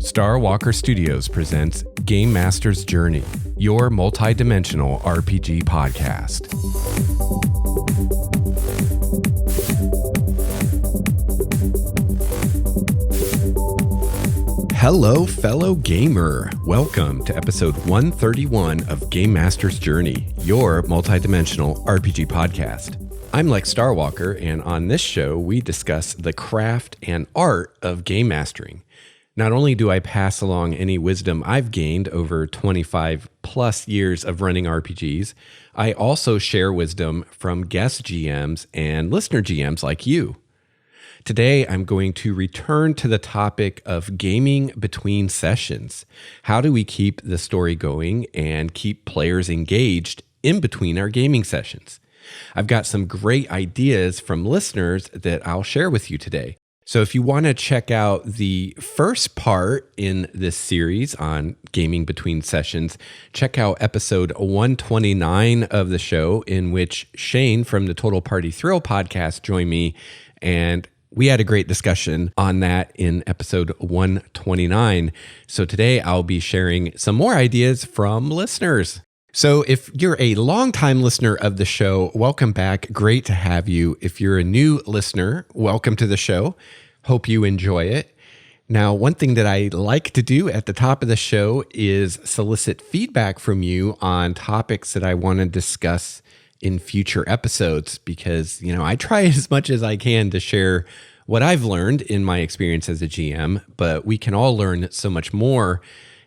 Star Walker Studios presents Game Master's Journey, your multi-dimensional RPG podcast. Hello, fellow gamer. Welcome to episode 131 of Game Master's Journey, your multi-dimensional RPG podcast. I'm Lex Starwalker, and on this show, we discuss the craft and art of game mastering. Not only do I pass along any wisdom I've gained over 25 plus years of running RPGs, I also share wisdom from guest GMs and listener GMs like you. Today, I'm going to return to the topic of gaming between sessions. How do we keep the story going and keep players engaged in between our gaming sessions? I've got some great ideas from listeners that I'll share with you today. So if you want to check out the first part in this series on gaming between sessions, check out episode 129 of the show, in which Shane from the Total Party Thrill podcast joined me, and we had a great discussion on that in episode 129. So today I'll be sharing some more ideas from listeners. So if you're a longtime listener of the show, welcome back. Great to have you. If you're a new listener, welcome to the show. Hope you enjoy it. Now, one thing that I like to do at the top of the show is solicit feedback from you on topics that I want to discuss in future episodes, because, I try as much as I can to share what I've learned in my experience as a GM, but we can all learn so much more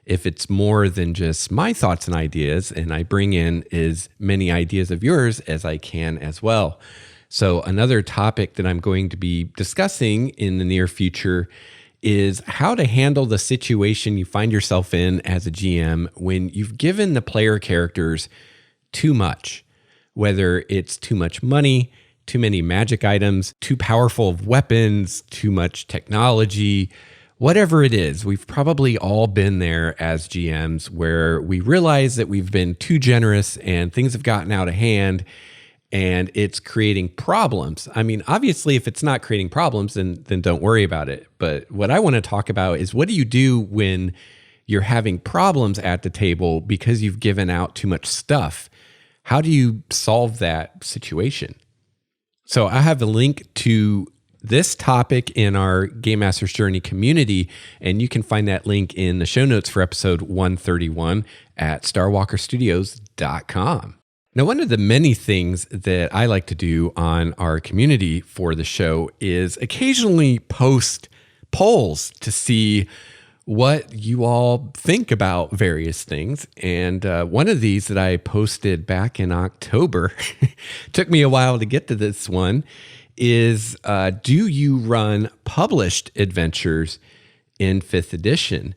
if it's more than just my thoughts and ideas, and I bring in as many ideas of yours as I can as well. So another topic that I'm going to be discussing in the near future is how to handle the situation you find yourself in as a GM when you've given the player characters too much. Whether it's too much money, too many magic items, too powerful of weapons, too much technology, whatever it is, we've probably all been there as GMs where we realize that we've been too generous and things have gotten out of hand and it's creating problems. I mean, obviously, if it's not creating problems, then don't worry about it. But what I want to talk about is, what do you do when you're having problems at the table because you've given out too much stuff? How do you solve that situation? So I have a link to this topic in our Game Master's Journey community, and you can find that link in the show notes for episode 131 at starwalkerstudios.com. Now, one of the many things that I like to do on our community for the show is occasionally post polls to see what you all think about various things. And one of these that I posted back in October, took me a while to get to this one, is do you run published adventures in 5th edition?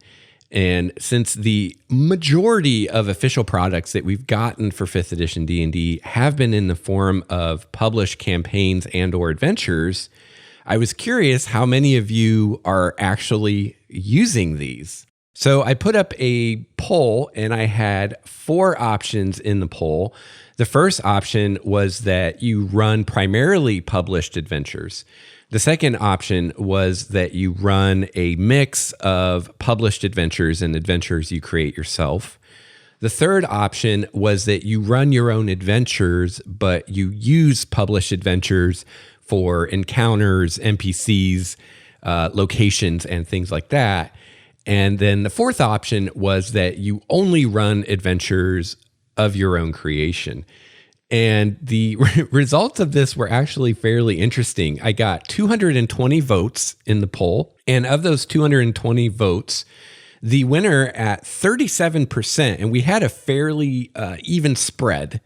And since the majority of official products that we've gotten for 5th edition D&D have been in the form of published campaigns and or adventures, I was curious how many of you are actually using these. So I put up a poll, and I had 4 options in the poll. The first option was that you run primarily published adventures. The second option was that you run a mix of published adventures and adventures you create yourself. The third option was that you run your own adventures, but you use published adventures for encounters, NPCs, locations, and things like that. And then the fourth option was that you only run adventures of your own creation. And the results of this were actually fairly interesting. I got 220 votes in the poll. And of those 220 votes, the winner at 37%, and we had a fairly even spread,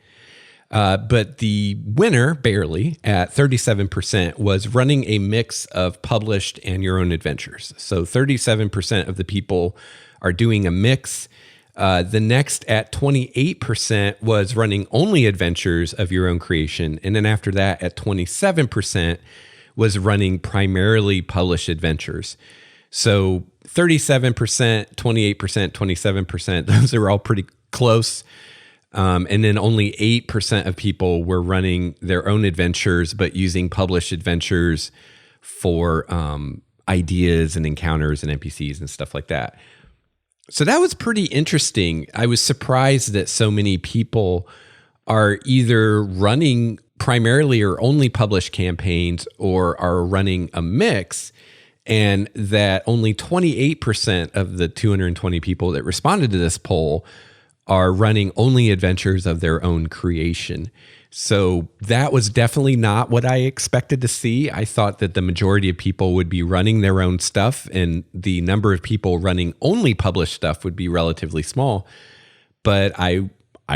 but the winner, barely, at 37%, was running a mix of published and your own adventures. So 37% of the people are doing a mix. The next at 28% was running only adventures of your own creation. And then after that, at 27%, was running primarily published adventures. So 37%, 28%, 27%, those are all pretty close. And then only 8% of people were running their own adventures, but using published adventures for ideas and encounters and NPCs and stuff like that. So that was pretty interesting. I was surprised that so many people are either running primarily or only published campaigns or are running a mix, and that only 28% of the 220 people that responded to this poll are running only adventures of their own creation. So that was definitely not what I expected to see. I thought that the majority of people would be running their own stuff and the number of people running only published stuff would be relatively small. But I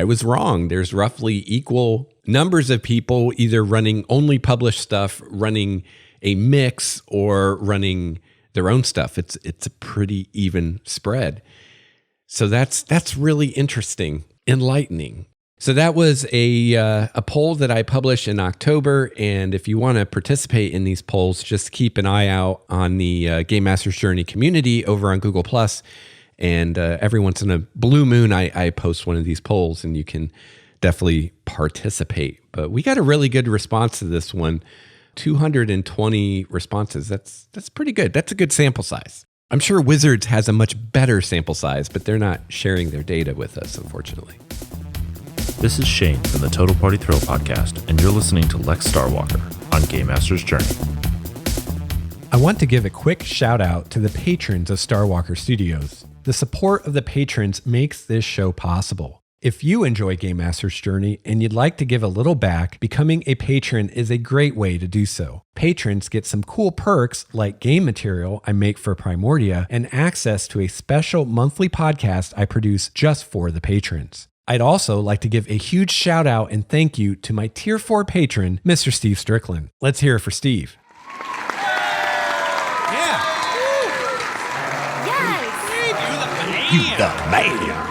was wrong. There's roughly equal numbers of people either running only published stuff, running a mix, or running their own stuff. It's a pretty even spread. So that's really interesting, enlightening. So that was a poll that I published in October, and if you want to participate in these polls, just keep an eye out on the Game Master's Journey community over on Google+, and every once in a blue moon, I post one of these polls, and you can definitely participate. But we got a really good response to this one, 220 responses. That's pretty good. That's a good sample size. I'm sure Wizards has a much better sample size, but they're not sharing their data with us, unfortunately. This is Shane from the Total Party Thrill podcast, and you're listening to Lex Starwalker on Game Master's Journey. I want to give a quick shout out to the patrons of Starwalker Studios. The support of the patrons makes this show possible. If you enjoy Game Master's Journey and you'd like to give a little back, becoming a patron is a great way to do so. Patrons get some cool perks like game material I make for Primordia and access to a special monthly podcast I produce just for the patrons. I'd also like to give a huge shout out and thank you to my Tier 4 patron, Mr. Steve Strickland. Let's hear it for Steve. Yeah. Yes. You the man.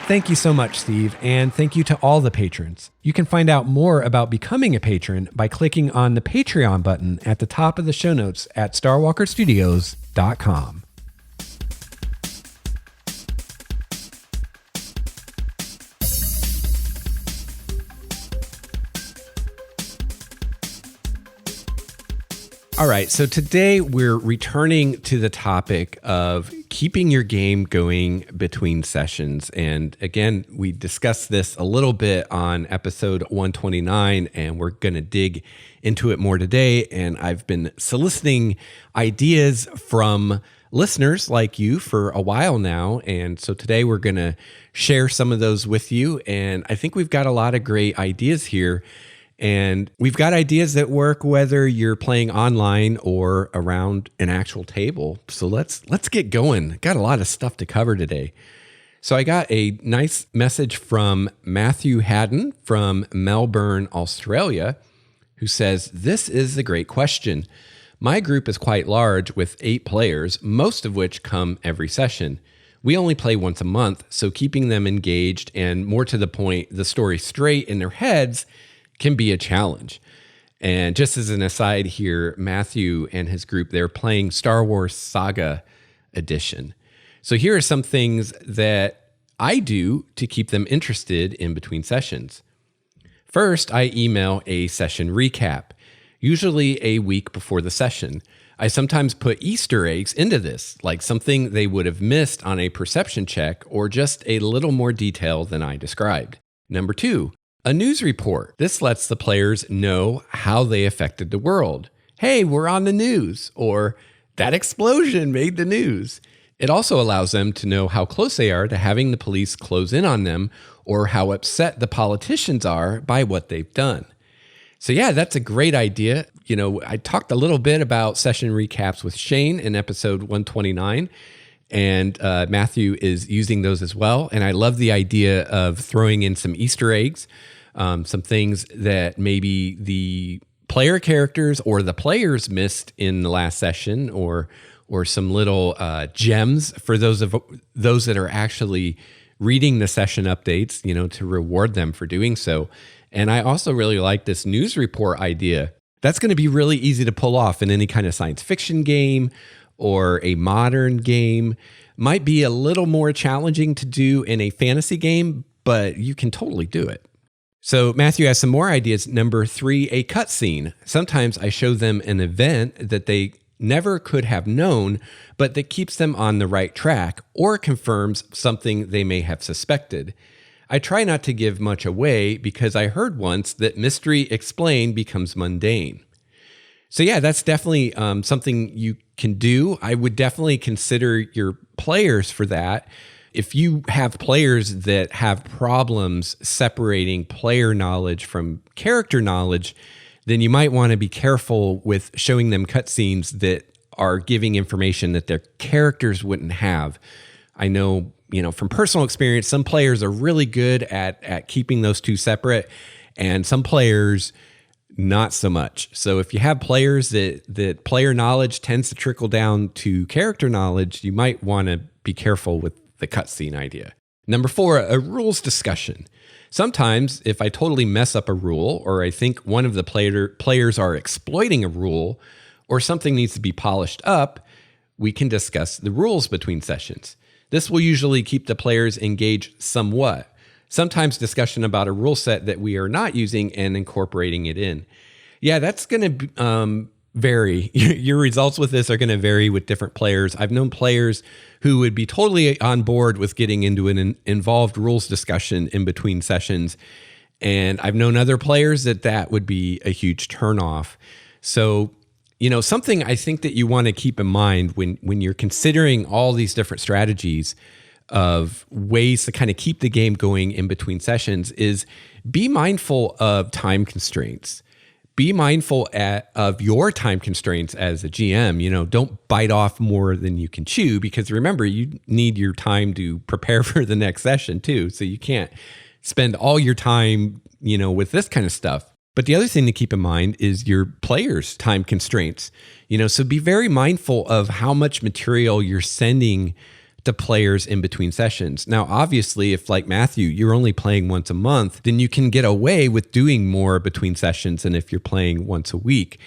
Thank you so much, Steve, and thank you to all the patrons. You can find out more about becoming a patron by clicking on the Patreon button at the top of the show notes at starwalkerstudios.com. All right, so today we're returning to the topic of keeping your game going between sessions. And again, we discussed this a little bit on episode 129, and we're going to dig into it more today. And I've been soliciting ideas from listeners like you for a while now. And so today we're going to share some of those with you. And I think we've got a lot of great ideas here. And we've got ideas that work whether you're playing online or around an actual table. So let's get going. Got a lot of stuff to cover today. So I got a nice message from Matthew Haddon from Melbourne, Australia, who says, "This is a great question. My group is quite large with 8 players, most of which come every session. We only play once a month, so keeping them engaged and, more to the point, the story straight in their heads can be a challenge." And just as an aside here, Matthew and his group, they're playing Star Wars Saga Edition. So here are some things that I do to keep them interested in between sessions. First, I email a session recap, usually a week before the session. I sometimes put Easter eggs into this, like something they would have missed on a perception check or just a little more detail than I described. Number 2, a news report. This lets the players know how they affected the world. Hey, we're on the news, or that explosion made the news. It also allows them to know how close they are to having the police close in on them, or how upset the politicians are by what they've done. So yeah, that's a great idea. You know, I talked a little bit about session recaps with Shane in episode 129. And Matthew is using those as well. And I love the idea of throwing in some Easter eggs, some things that maybe the player characters or the players missed in the last session, or some little gems for those that are actually reading the session updates, you know, to reward them for doing so. And I also really like this news report idea. That's going to be really easy to pull off in any kind of science fiction game or a modern game. Might be a little more challenging to do in a fantasy game, but you can totally do it. So Matthew has some more ideas. Number 3, a cutscene. Sometimes I show them an event that they never could have known, but that keeps them on the right track or confirms something they may have suspected. I try not to give much away because I heard once that mystery explained becomes mundane. So yeah, that's definitely something you can do. I would definitely consider your players for that. If you have players that have problems separating player knowledge from character knowledge, then you might want to be careful with showing them cutscenes that are giving information that their characters wouldn't have. I know, from personal experience, some players are really good at keeping those two separate, and some players not so much. So if you have players that player knowledge tends to trickle down to character knowledge, you might want to be careful with the cutscene idea. Number 4, a rules discussion. Sometimes if I totally mess up a rule, or I think one of the players are exploiting a rule, or something needs to be polished up, we can discuss the rules between sessions. This will usually keep the players engaged somewhat. Sometimes discussion about a rule set that we are not using and incorporating it in. Yeah, that's going to vary. Your results with this are going to vary with different players. I've known players who would be totally on board with getting into an involved rules discussion in between sessions. And I've known other players that would be a huge turnoff. So, something I think that you want to keep in mind when you're considering all these different strategies of ways to kind of keep the game going in between sessions is be mindful of time constraints. Be mindful of your time constraints as a GM. Don't bite off more than you can chew, because remember, you need your time to prepare for the next session too. So you can't spend all your time, with this kind of stuff. But the other thing to keep in mind is your players' time constraints. So be very mindful of how much material you're sending to players in between sessions. Now, obviously, if like Matthew, you're only playing once a month, then you can get away with doing more between sessions than if you're playing once a week.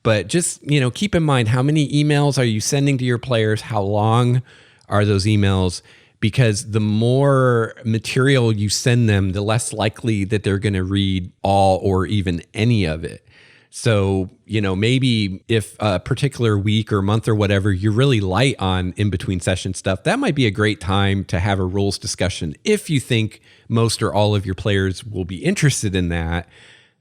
But just, keep in mind, how many emails are you sending to your players? How long are those emails? Because the more material you send them, the less likely that they're going to read all or even any of it. So, maybe if a particular week or month or whatever, you're really light on in-between session stuff, that might be a great time to have a rules discussion if you think most or all of your players will be interested in that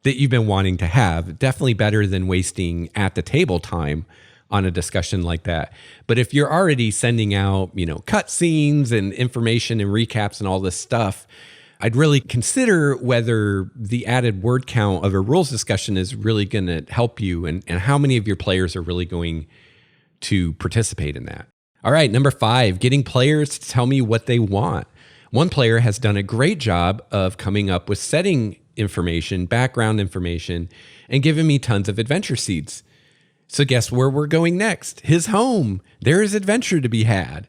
you've been wanting to have. Definitely better than wasting at the table time on a discussion like that. But if you're already sending out, cutscenes and information and recaps and all this stuff, I'd really consider whether the added word count of a rules discussion is really going to help you and how many of your players are really going to participate in that. All right, number 5, getting players to tell me what they want. One player has done a great job of coming up with setting information, background information, and giving me tons of adventure seeds. So guess where we're going next? His home. There is adventure to be had.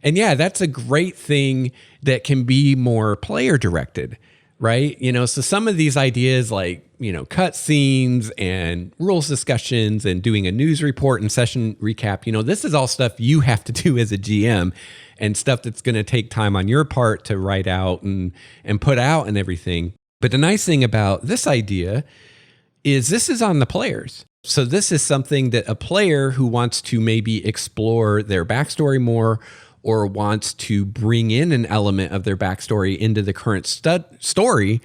And yeah, that's a great thing that can be more player directed, right? So some of these ideas like, cut scenes and rules discussions and doing a news report and session recap, this is all stuff you have to do as a GM and stuff that's going to take time on your part to write out and put out and everything. But the nice thing about this idea is this is on the players. So this is something that a player who wants to maybe explore their backstory more or wants to bring in an element of their backstory into the current story,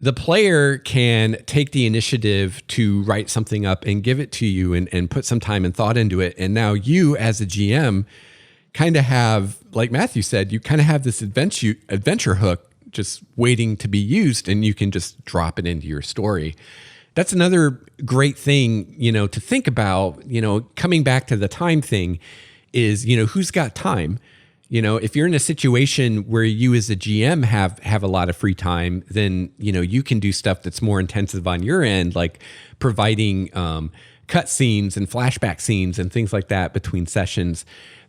the player can take the initiative to write something up and give it to you and put some time and thought into it. And now you as a GM kind of have, like Matthew said, you kind of have this adventure hook just waiting to be used, and you can just drop it into your story. That's another great thing, to think about, coming back to the time thing is, who's got time? If you're in a situation where you as a GM have a lot of free time, then, you can do stuff that's more intensive on your end, like providing cut scenes and flashback scenes and things like that between sessions.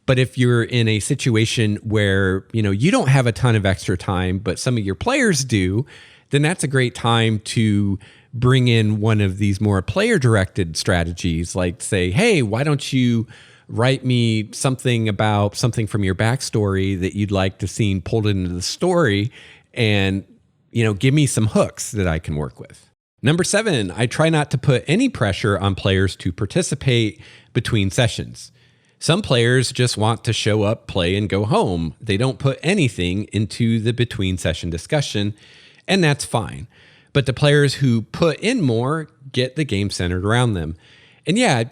But if you're in a situation where, you don't have a ton of extra time, but some of your players do, then that's a great time to bring in one of these more player-directed strategies, like say, hey, why don't you write me something about something from your backstory that you'd like to see pulled into the story and, give me some hooks that I can work with. Number 7, I try not to put any pressure on players to participate between sessions. Some players just want to show up, play, and go home. They don't put anything into the between session discussion, and that's fine. But the players who put in more get the game centered around them. And yeah,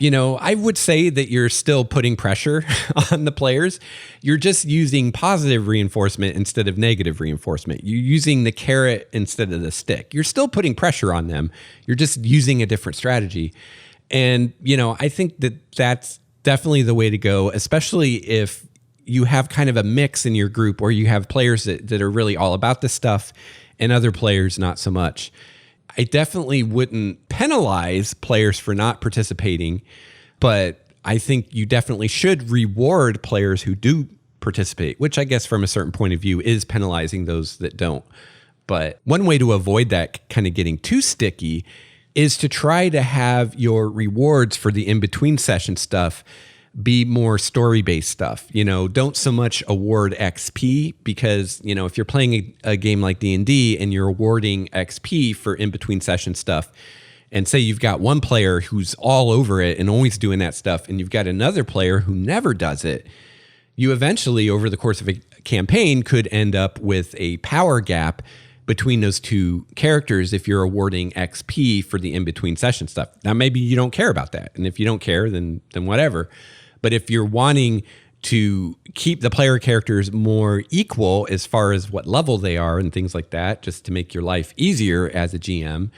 I would say that you're still putting pressure on the players. You're just using positive reinforcement instead of negative reinforcement. You're using the carrot instead of the stick. You're still putting pressure on them. You're just using a different strategy. And, I think that that's definitely the way to go, especially if you have kind of a mix in your group or you have players that are really all about this stuff and other players not so much. I definitely wouldn't penalize players for not participating, but I think you definitely should reward players who do participate, which I guess from a certain point of view is penalizing those that don't. But one way to avoid that kind of getting too sticky is to try to have your rewards for the in-between session stuff be more story-based stuff. Don't so much award XP because, if you're playing a game like D&D and you're awarding XP for in-between session stuff, and say you've got one player who's all over it and always doing that stuff, and you've got another player who never does it, you eventually, over the course of a campaign, could end up with a power gap between those two characters if you're awarding XP for the in-between session stuff. Now, maybe you don't care about that. And if you don't care, then whatever. But if you're wanting to keep the player characters more equal as far as what level they are and things like that, just to make your life easier as a GM,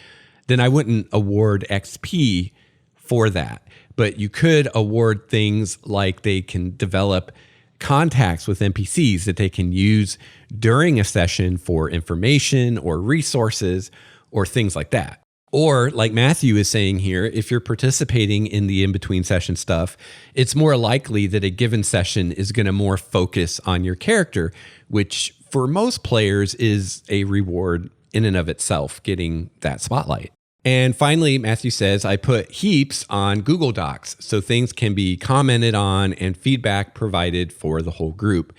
then I wouldn't award XP for that. But you could award things like they can develop contacts with NPCs that they can use during a session for information or resources or things like that. Or like Matthew is saying here, if you're participating in the in-between session stuff, it's more likely that a given session is going to more focus on your character, which for most players is a reward in and of itself, getting that spotlight. And finally, Matthew says, I put heaps on Google Docs so things can be commented on and feedback provided for the whole group.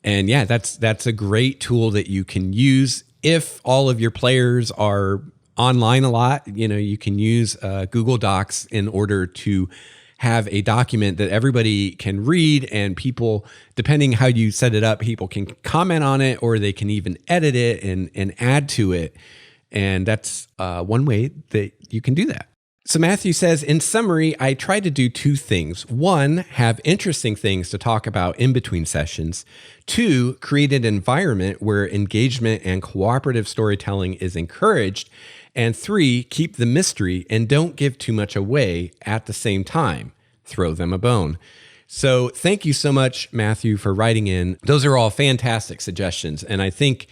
And yeah, that's a great tool that you can use if all of your players are online a lot. You can use Google Docs in order to have a document that everybody can read, and people, depending how you set it up, people can comment on it or they can even edit it and add to it. And that's one way that you can do that. So Matthew says, in summary, I try to do 2 things. 1, have interesting things to talk about in between sessions. 2, create an environment where engagement and cooperative storytelling is encouraged. And 3, keep the mystery and don't give too much away at the same time. Throw them a bone. So thank you so much, Matthew, for writing in. Those are all fantastic suggestions. And I think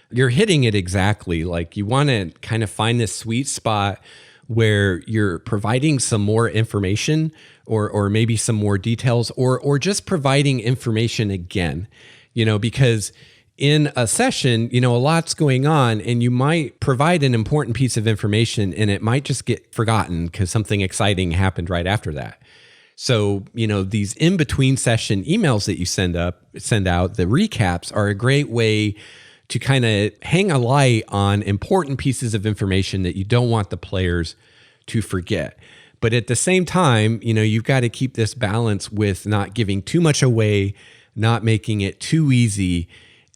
you're hitting it exactly. Like, you want to kind of find this sweet spot where you're providing some more information or maybe some more details or just providing information again, because in a session, a lot's going on and you might provide an important piece of information and it might just get forgotten because something exciting happened right after that. So, these in-between session emails that you send out, the recaps are a great way to kind of hang a light on important pieces of information that you don't want the players to forget. But at the same time, you've got to keep this balance with not giving too much away, not making it too easy.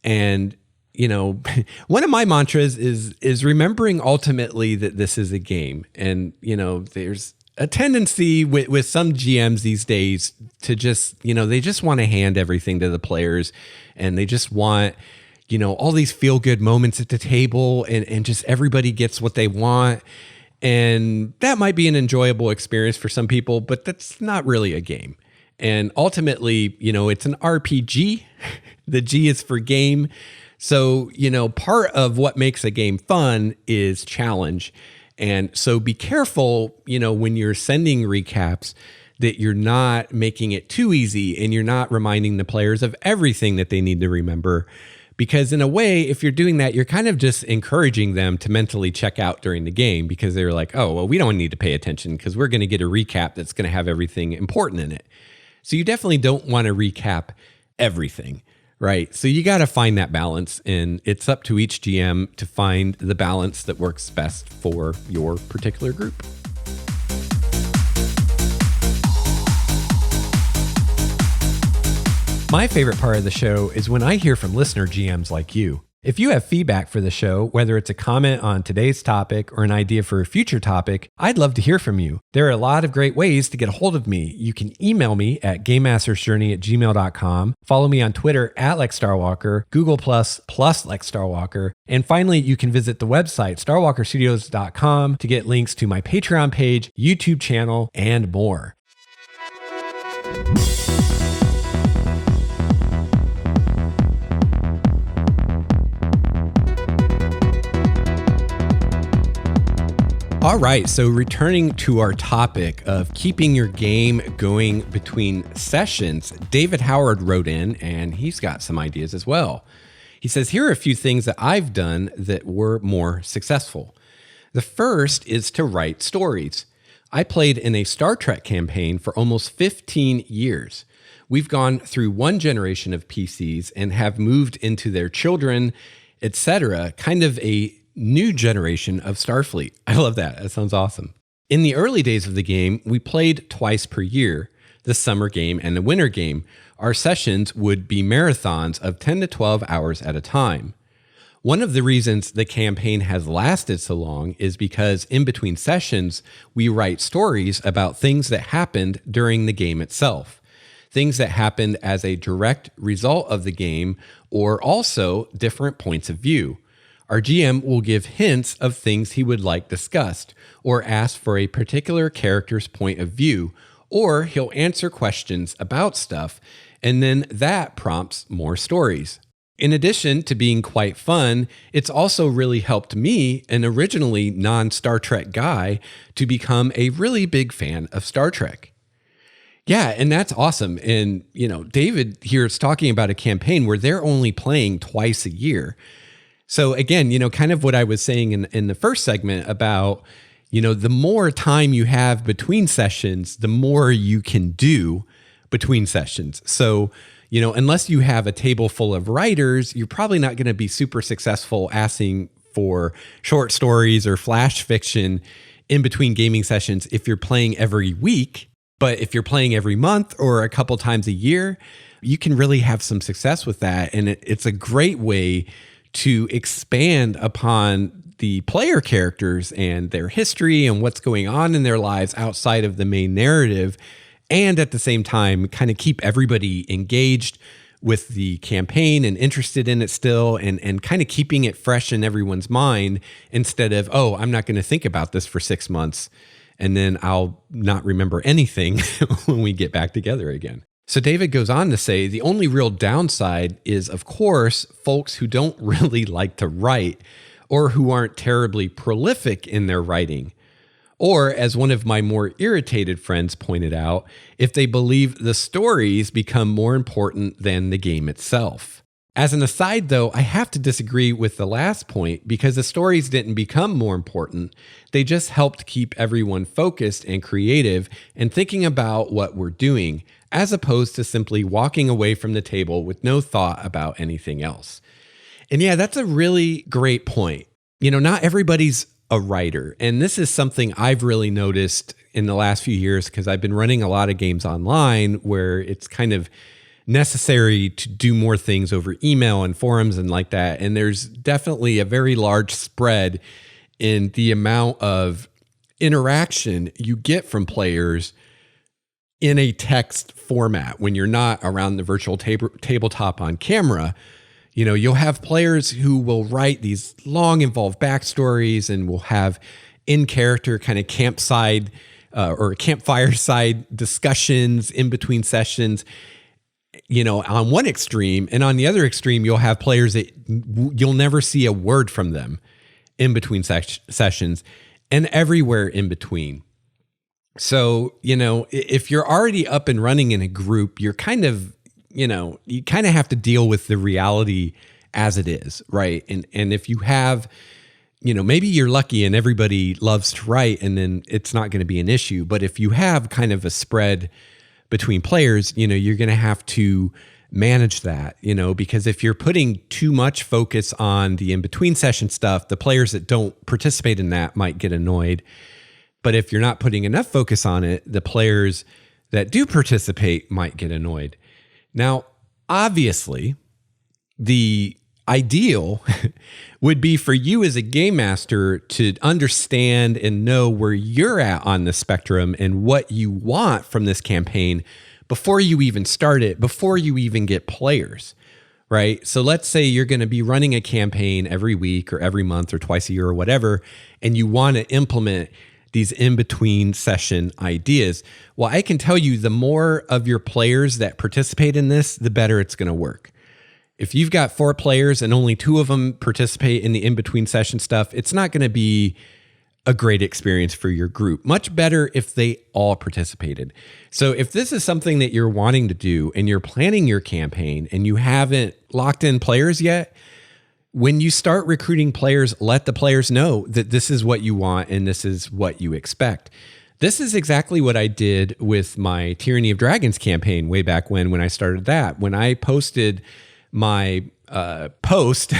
And, one of my mantras is remembering ultimately that this is a game. And, there's a tendency with some GMs these days to just, they just want to hand everything to the players and they just want, all these feel-good moments at the table and just everybody gets what they want. And that might be an enjoyable experience for some people, but that's not really a game. And ultimately, it's an RPG. The G is for game. So, part of what makes a game fun is challenge. And so be careful, when you're sending recaps, that you're not making it too easy and you're not reminding the players of everything that they need to remember. Because in a way, if you're doing that, you're kind of just encouraging them to mentally check out during the game because they're like, oh, well, we don't need to pay attention because we're going to get a recap that's going to have everything important in it. So you definitely don't want to recap everything, Right. So you got to find that balance, and it's up to each GM to find the balance that works best for your particular group. My favorite part of the show is when I hear from listener GMs like you. If you have feedback for the show, whether it's a comment on today's topic or an idea for a future topic, I'd love to hear from you. There are a lot of great ways to get a hold of me. You can email me at gamemastersjourney@gmail.com, follow me on Twitter @LexStarWalker, Google Plus LexStarWalker, and finally, you can visit the website starwalkerstudios.com to get links to my Patreon page, YouTube channel, and more. All right, so returning to our topic of keeping your game going between sessions, David Howard wrote in and he's got some ideas as well. He says, here are a few things that I've done that were more successful. The first is to write stories. I played in a Star Trek campaign for almost 15 years. We've gone through one generation of PCs and have moved into their children, etc., kind of a new generation of Starfleet. I love that. That sounds awesome. In the early days of the game, we played twice per year, the summer game and the winter game. Our sessions would be marathons of 10 to 12 hours at a time. One of the reasons the campaign has lasted so long is because in between sessions, we write stories about things that happened during the game itself, things that happened as a direct result of the game, or also different points of view. Our GM will give hints of things he would like discussed, or ask for a particular character's point of view, or he'll answer questions about stuff, and then that prompts more stories. In addition to being quite fun, it's also really helped me, an originally non-Star Trek guy, to become a really big fan of Star Trek. Yeah, and that's awesome. And, David here is talking about a campaign where they're only playing twice a year. So again, kind of what I was saying in the first segment about, the more time you have between sessions, the more you can do between sessions. So, unless you have a table full of writers, you're probably not going to be super successful asking for short stories or flash fiction in between gaming sessions if you're playing every week. But if you're playing every month or a couple times a year, you can really have some success with that. And it's a great way to expand upon the player characters and their history and what's going on in their lives outside of the main narrative, and at the same time kind of keep everybody engaged with the campaign and interested in it still, and kind of keeping it fresh in everyone's mind instead of, oh, I'm not going to think about this for 6 months and then I'll not remember anything when we get back together again. So David goes on to say, the only real downside is, of course, folks who don't really like to write or who aren't terribly prolific in their writing. Or, as one of my more irritated friends pointed out, if they believe the stories become more important than the game itself. As an aside, though, I have to disagree with the last point because the stories didn't become more important. They just helped keep everyone focused and creative and thinking about what we're doing, as opposed to simply walking away from the table with no thought about anything else. And yeah, that's a really great point. Not everybody's a writer. And this is something I've really noticed in the last few years because I've been running a lot of games online where it's kind of necessary to do more things over email and forums and like that. And there's definitely a very large spread in the amount of interaction you get from players in a text format when you're not around the virtual tabletop on camera. You'll have players who will write these long involved backstories and will have in-character kind of campside or campfire side discussions in between sessions, on one extreme. And on the other extreme, you'll have players that you'll never see a word from them in between sessions and everywhere in between. So, if you're already up and running in a group, you're kind of, you kind of have to deal with the reality as it is, right? And if you have, maybe you're lucky and everybody loves to write and then it's not going to be an issue. But if you have kind of a spread between players, you're going to have to manage that, because if you're putting too much focus on the in-between session stuff, the players that don't participate in that might get annoyed. But if you're not putting enough focus on it, the players that do participate might get annoyed. Now, obviously, the ideal would be for you as a game master to understand and know where you're at on the spectrum and what you want from this campaign before you even start it, before you even get players, right? So let's say you're going to be running a campaign every week or every month or twice a year or whatever, and you want to implement these in-between session ideas. Well, I can tell you the more of your players that participate in this, the better it's going to work. If you've got 4 players and only 2 of them participate in the in-between session stuff, it's not going to be a great experience for your group. Much better if they all participated. So if this is something that you're wanting to do and you're planning your campaign and you haven't locked in players yet, when you start recruiting players, let the players know that this is what you want and this is what you expect. This is exactly what I did with my Tyranny of Dragons campaign way back when I started that. When I posted my post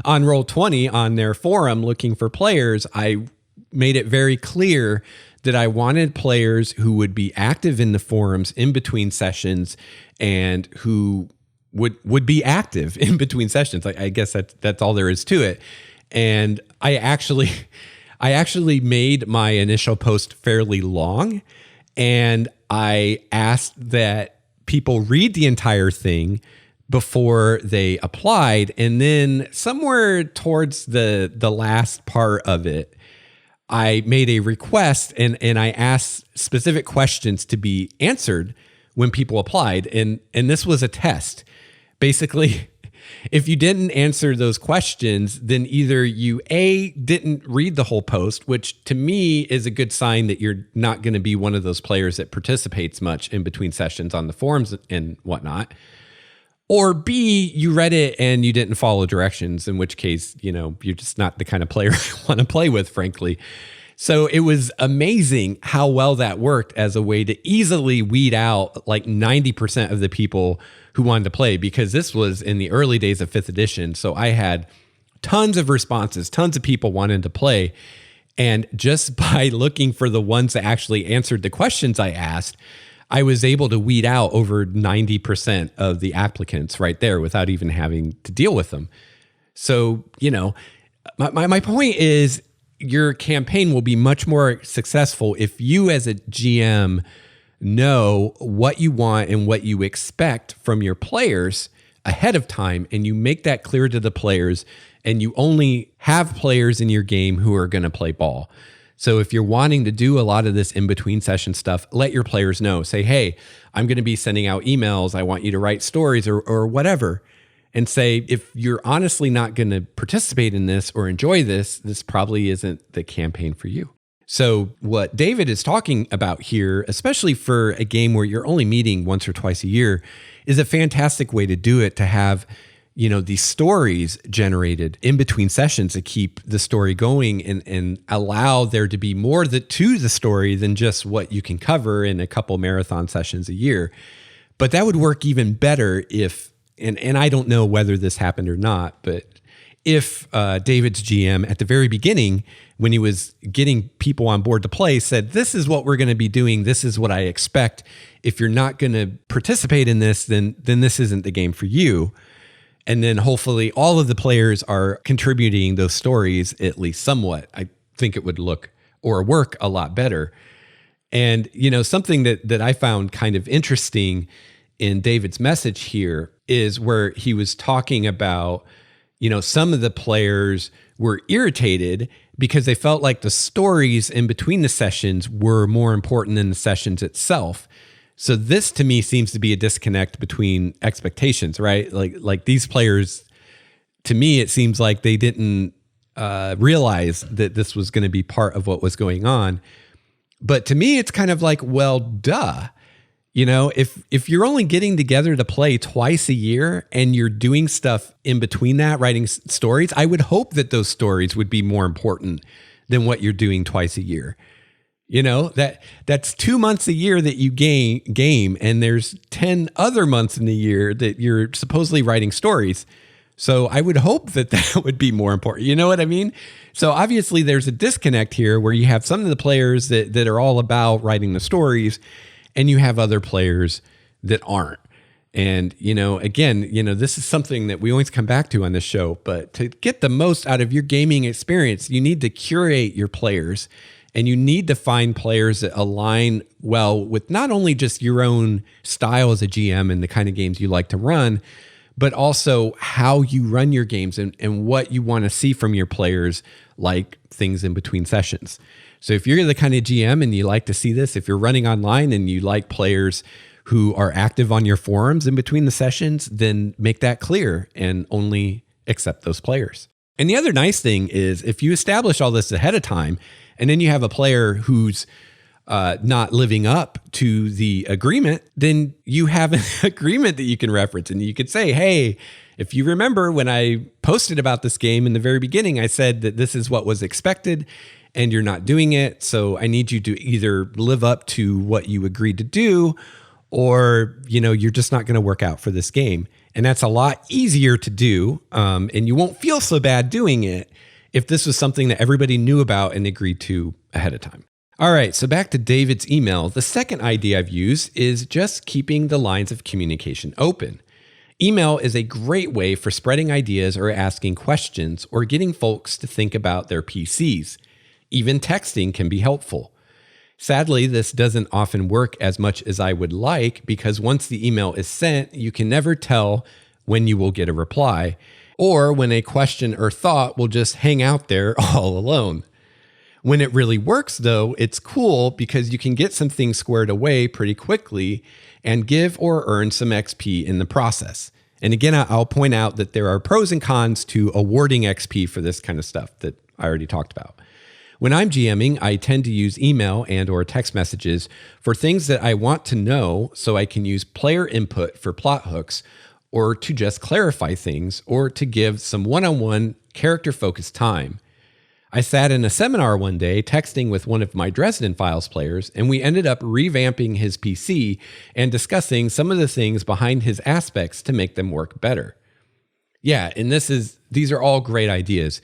on Roll20 on their forum looking for players, I made it very clear that I wanted players who would be active in the forums in between sessions and who would be active in between sessions. I guess that's all there is to it. And I actually made my initial post fairly long, and I asked that people read the entire thing before they applied. And then somewhere towards the last part of it, I made a request and I asked specific questions to be answered when people applied. And this was a test. Basically, if you didn't answer those questions, then either you didn't read the whole post, which to me is a good sign that you're not going to be one of those players that participates much in between sessions on the forums and whatnot. Or B, you read it and you didn't follow directions, in which case, you're just not the kind of player I want to play with, frankly. So it was amazing how well that worked as a way to easily weed out like 90% of the people who wanted to play, because this was in the early days of 5th edition. So I had tons of responses, tons of people wanting to play. And just by looking for the ones that actually answered the questions I asked, I was able to weed out over 90% of the applicants right there without even having to deal with them. So, my point is your campaign will be much more successful if you as a GM know what you want and what you expect from your players ahead of time, and you make that clear to the players, and you only have players in your game who are going to play ball. So if you're wanting to do a lot of this in-between session stuff, let your players know. Say, hey, I'm going to be sending out emails. I want you to write stories or whatever. And say, if you're honestly not going to participate in this or enjoy this, this probably isn't the campaign for you. So what David is talking about here, especially for a game where you're only meeting once or twice a year, is a fantastic way to do it, to have these stories generated in between sessions to keep the story going and allow there to be more to the story than just what you can cover in a couple marathon sessions a year. But that would work even better if, and I don't know whether this happened or not, but if David's GM at the very beginning, when he was getting people on board to play, said, this is what we're going to be doing, this is what I expect. If you're not going to participate in this, then this isn't the game for you. And then hopefully all of the players are contributing those stories at least somewhat. I think it would look or work a lot better. And, something that I found kind of interesting in David's message here is where he was talking about, some of the players were irritated because they felt like the stories in between the sessions were more important than the sessions itself. So this to me seems to be a disconnect between expectations, right? Like these players, to me, it seems like they didn't realize that this was going to be part of what was going on. But to me, it's kind of like, well, duh. If you're only getting together to play twice a year and you're doing stuff in between that, writing stories, I would hope that those stories would be more important than what you're doing twice a year. That's 2 months a year that you game, and there's 10 other months in the year that you're supposedly writing stories. So I would hope that would be more important. You know what I mean? So obviously there's a disconnect here where you have some of the players that are all about writing the stories, and you have other players that aren't. And, again, this is something that we always come back to on this show, but to get the most out of your gaming experience, you need to curate your players. And you need to find players that align well with not only just your own style as a GM and the kind of games you like to run, but also how you run your games and what you want to see from your players, like things in between sessions. So if you're the kind of GM and you like to see this, if you're running online and you like players who are active on your forums in between the sessions, then make that clear and only accept those players. And the other nice thing is if you establish all this ahead of time, and then you have a player who's not living up to the agreement, then you have an agreement that you can reference. And you could say, hey, if you remember when I posted about this game in the very beginning, I said that this is what was expected and you're not doing it. So I need you to either live up to what you agreed to do, or, you're just not going to work out for this game. And that's a lot easier to do. And you won't feel so bad doing it if this was something that everybody knew about and agreed to ahead of time. All right, so back to David's email. The second idea I've used is just keeping the lines of communication open. Email is a great way for spreading ideas or asking questions or getting folks to think about their PCs. Even texting can be helpful. Sadly, this doesn't often work as much as I would like because once the email is sent, you can never tell when you will get a reply, or when a question or thought will just hang out there all alone. When it really works, though, it's cool because you can get some things squared away pretty quickly and give or earn some XP in the process. And again, I'll point out that there are pros and cons to awarding XP for this kind of stuff that I already talked about. When I'm GMing, I tend to use email and or text messages for things that I want to know so I can use player input for plot hooks, or to just clarify things, or to give some one-on-one character-focused time. I sat in a seminar one day texting with one of my Dresden Files players, and we ended up revamping his PC and discussing some of the things behind his aspects to make them work better. Yeah, and these are all great ideas.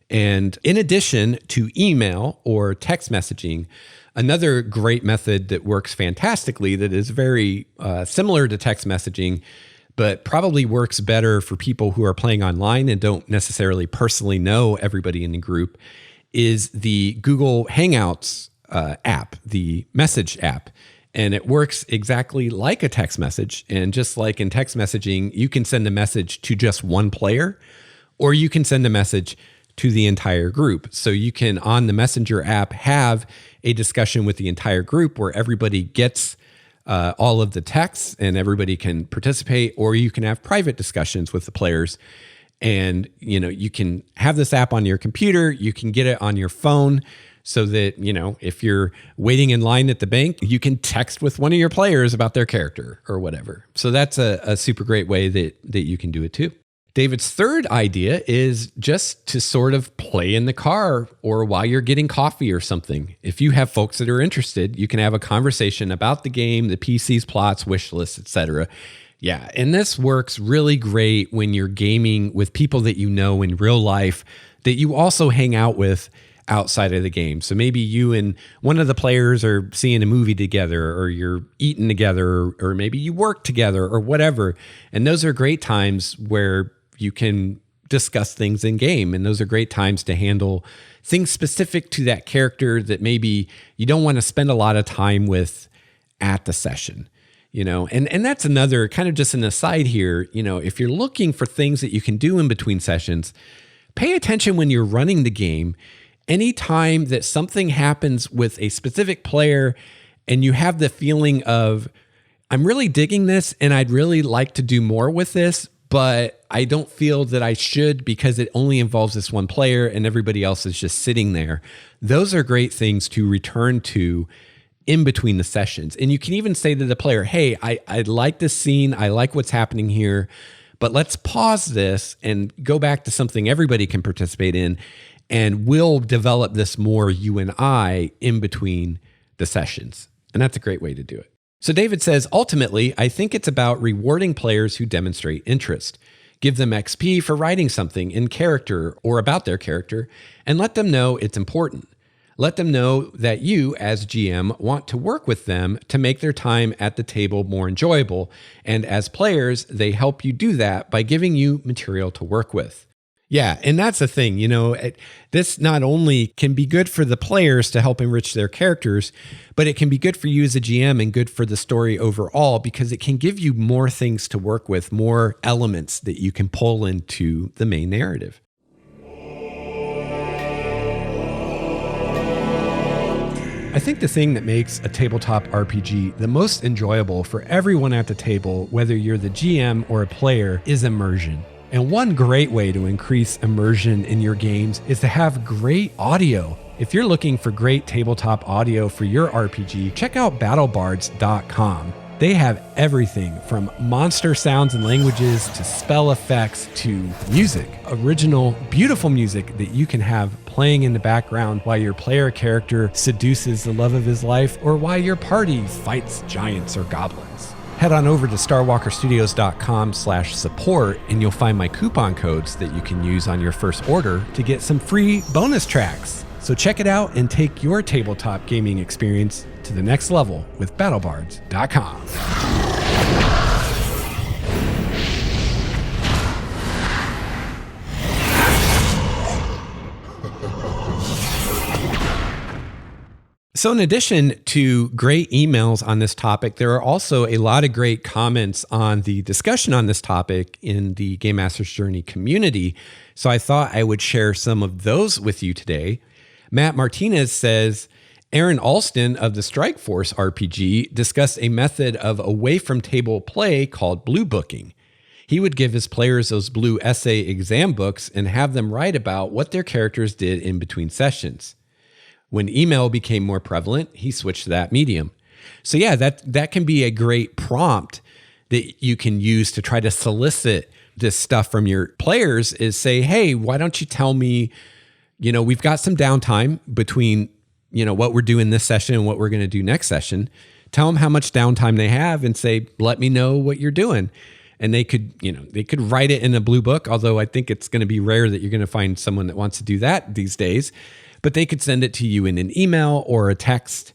And in addition to email or text messaging, another great method that works fantastically that is very similar to text messaging, but probably works better for people who are playing online and don't necessarily personally know everybody in the group, is the Google Hangouts app, the message app. And it works exactly like a text message. And just like in text messaging, you can send a message to just one player, or you can send a message to the entire group. So you can, on the Messenger app, have a discussion with the entire group where everybody gets all of the texts and everybody can participate, or you can have private discussions with the players. And, you can have this app on your computer, you can get it on your phone so that, if you're waiting in line at the bank, you can text with one of your players about their character or whatever. So that's a super great way that you can do it too. David's third idea is just to sort of play in the car or while you're getting coffee or something. If you have folks that are interested, you can have a conversation about the game, the PC's plots, wish lists, etc. Yeah, and this works really great when you're gaming with people that you know in real life that you also hang out with outside of the game. So maybe you and one of the players are seeing a movie together, or you're eating together, or maybe you work together or whatever. And those are great times where you can discuss things in game. And those are great times to handle things specific to that character that maybe you don't want to spend a lot of time with at the session. And that's another kind of just an aside here. If you're looking for things that you can do in between sessions, pay attention when you're running the game. Anytime that something happens with a specific player and you have the feeling of, I'm really digging this and I'd really like to do more with this, but I don't feel that I should because it only involves this one player and everybody else is just sitting there. Those are great things to return to in between the sessions. And you can even say to the player, hey, I like this scene. I like what's happening here, but let's pause this and go back to something everybody can participate in. And we'll develop this more, you and I, in between the sessions. And that's a great way to do it. So David says, ultimately, I think it's about rewarding players who demonstrate interest. Give them XP for writing something in character or about their character, and let them know it's important. Let them know that you, as GM, want to work with them to make their time at the table more enjoyable. And as players, they help you do that by giving you material to work with. Yeah, and that's the thing, this not only can be good for the players to help enrich their characters, but it can be good for you as a GM and good for the story overall because it can give you more things to work with, more elements that you can pull into the main narrative. I think the thing that makes a tabletop RPG the most enjoyable for everyone at the table, whether you're the GM or a player, is immersion. And one great way to increase immersion in your games is to have great audio. If you're looking for great tabletop audio for your RPG, check out battlebards.com. They have everything from monster sounds and languages to spell effects to music, original, beautiful music that you can have playing in the background while your player character seduces the love of his life or while your party fights giants or goblins. Head on over to starwalkerstudios.com/support and you'll find my coupon codes that you can use on your first order to get some free bonus tracks. So check it out and take your tabletop gaming experience to the next level with battlebards.com. So in addition to great emails on this topic, there are also a lot of great comments on the discussion on this topic in the Game Master's Journey community. So I thought I would share some of those with you today. Matt Martinez says, Aaron Alston of the Strike Force RPG discussed a method of away from table play called blue booking. He would give his players those blue essay exam books and have them write about what their characters did in between sessions. When email became more prevalent, he switched to that medium. So yeah, that can be a great prompt that you can use to try to solicit this stuff from your players is say, hey, why don't you tell me, we've got some downtime between, what we're doing this session and what we're going to do next session. Tell them how much downtime they have and say, let me know what you're doing. And they could write it in a blue book, although I think it's going to be rare that you're going to find someone that wants to do that these days. But they could send it to you in an email or a text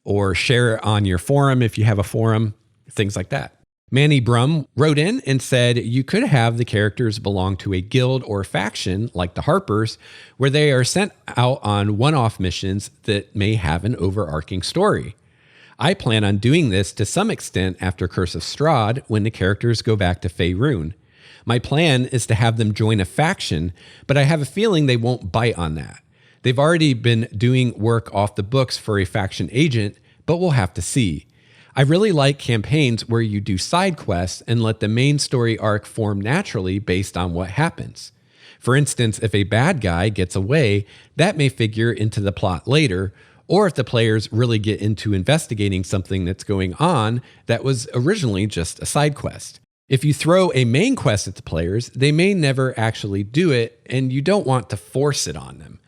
or share it on your forum if you have a forum, things like that. Manny Brum wrote in and said you could have the characters belong to a guild or faction like the Harpers, where they are sent out on one-off missions that may have an overarching story. I plan on doing this to some extent after Curse of Strahd when the characters go back to Faerun. My plan is to have them join a faction, but I have a feeling they won't bite on that. They've already been doing work off the books for a faction agent, but we'll have to see. I really like campaigns where you do side quests and let the main story arc form naturally based on what happens. For instance, if a bad guy gets away, that may figure into the plot later, or if the players really get into investigating something that's going on that was originally just a side quest. If you throw a main quest at the players, they may never actually do it, and you don't want to force it on them.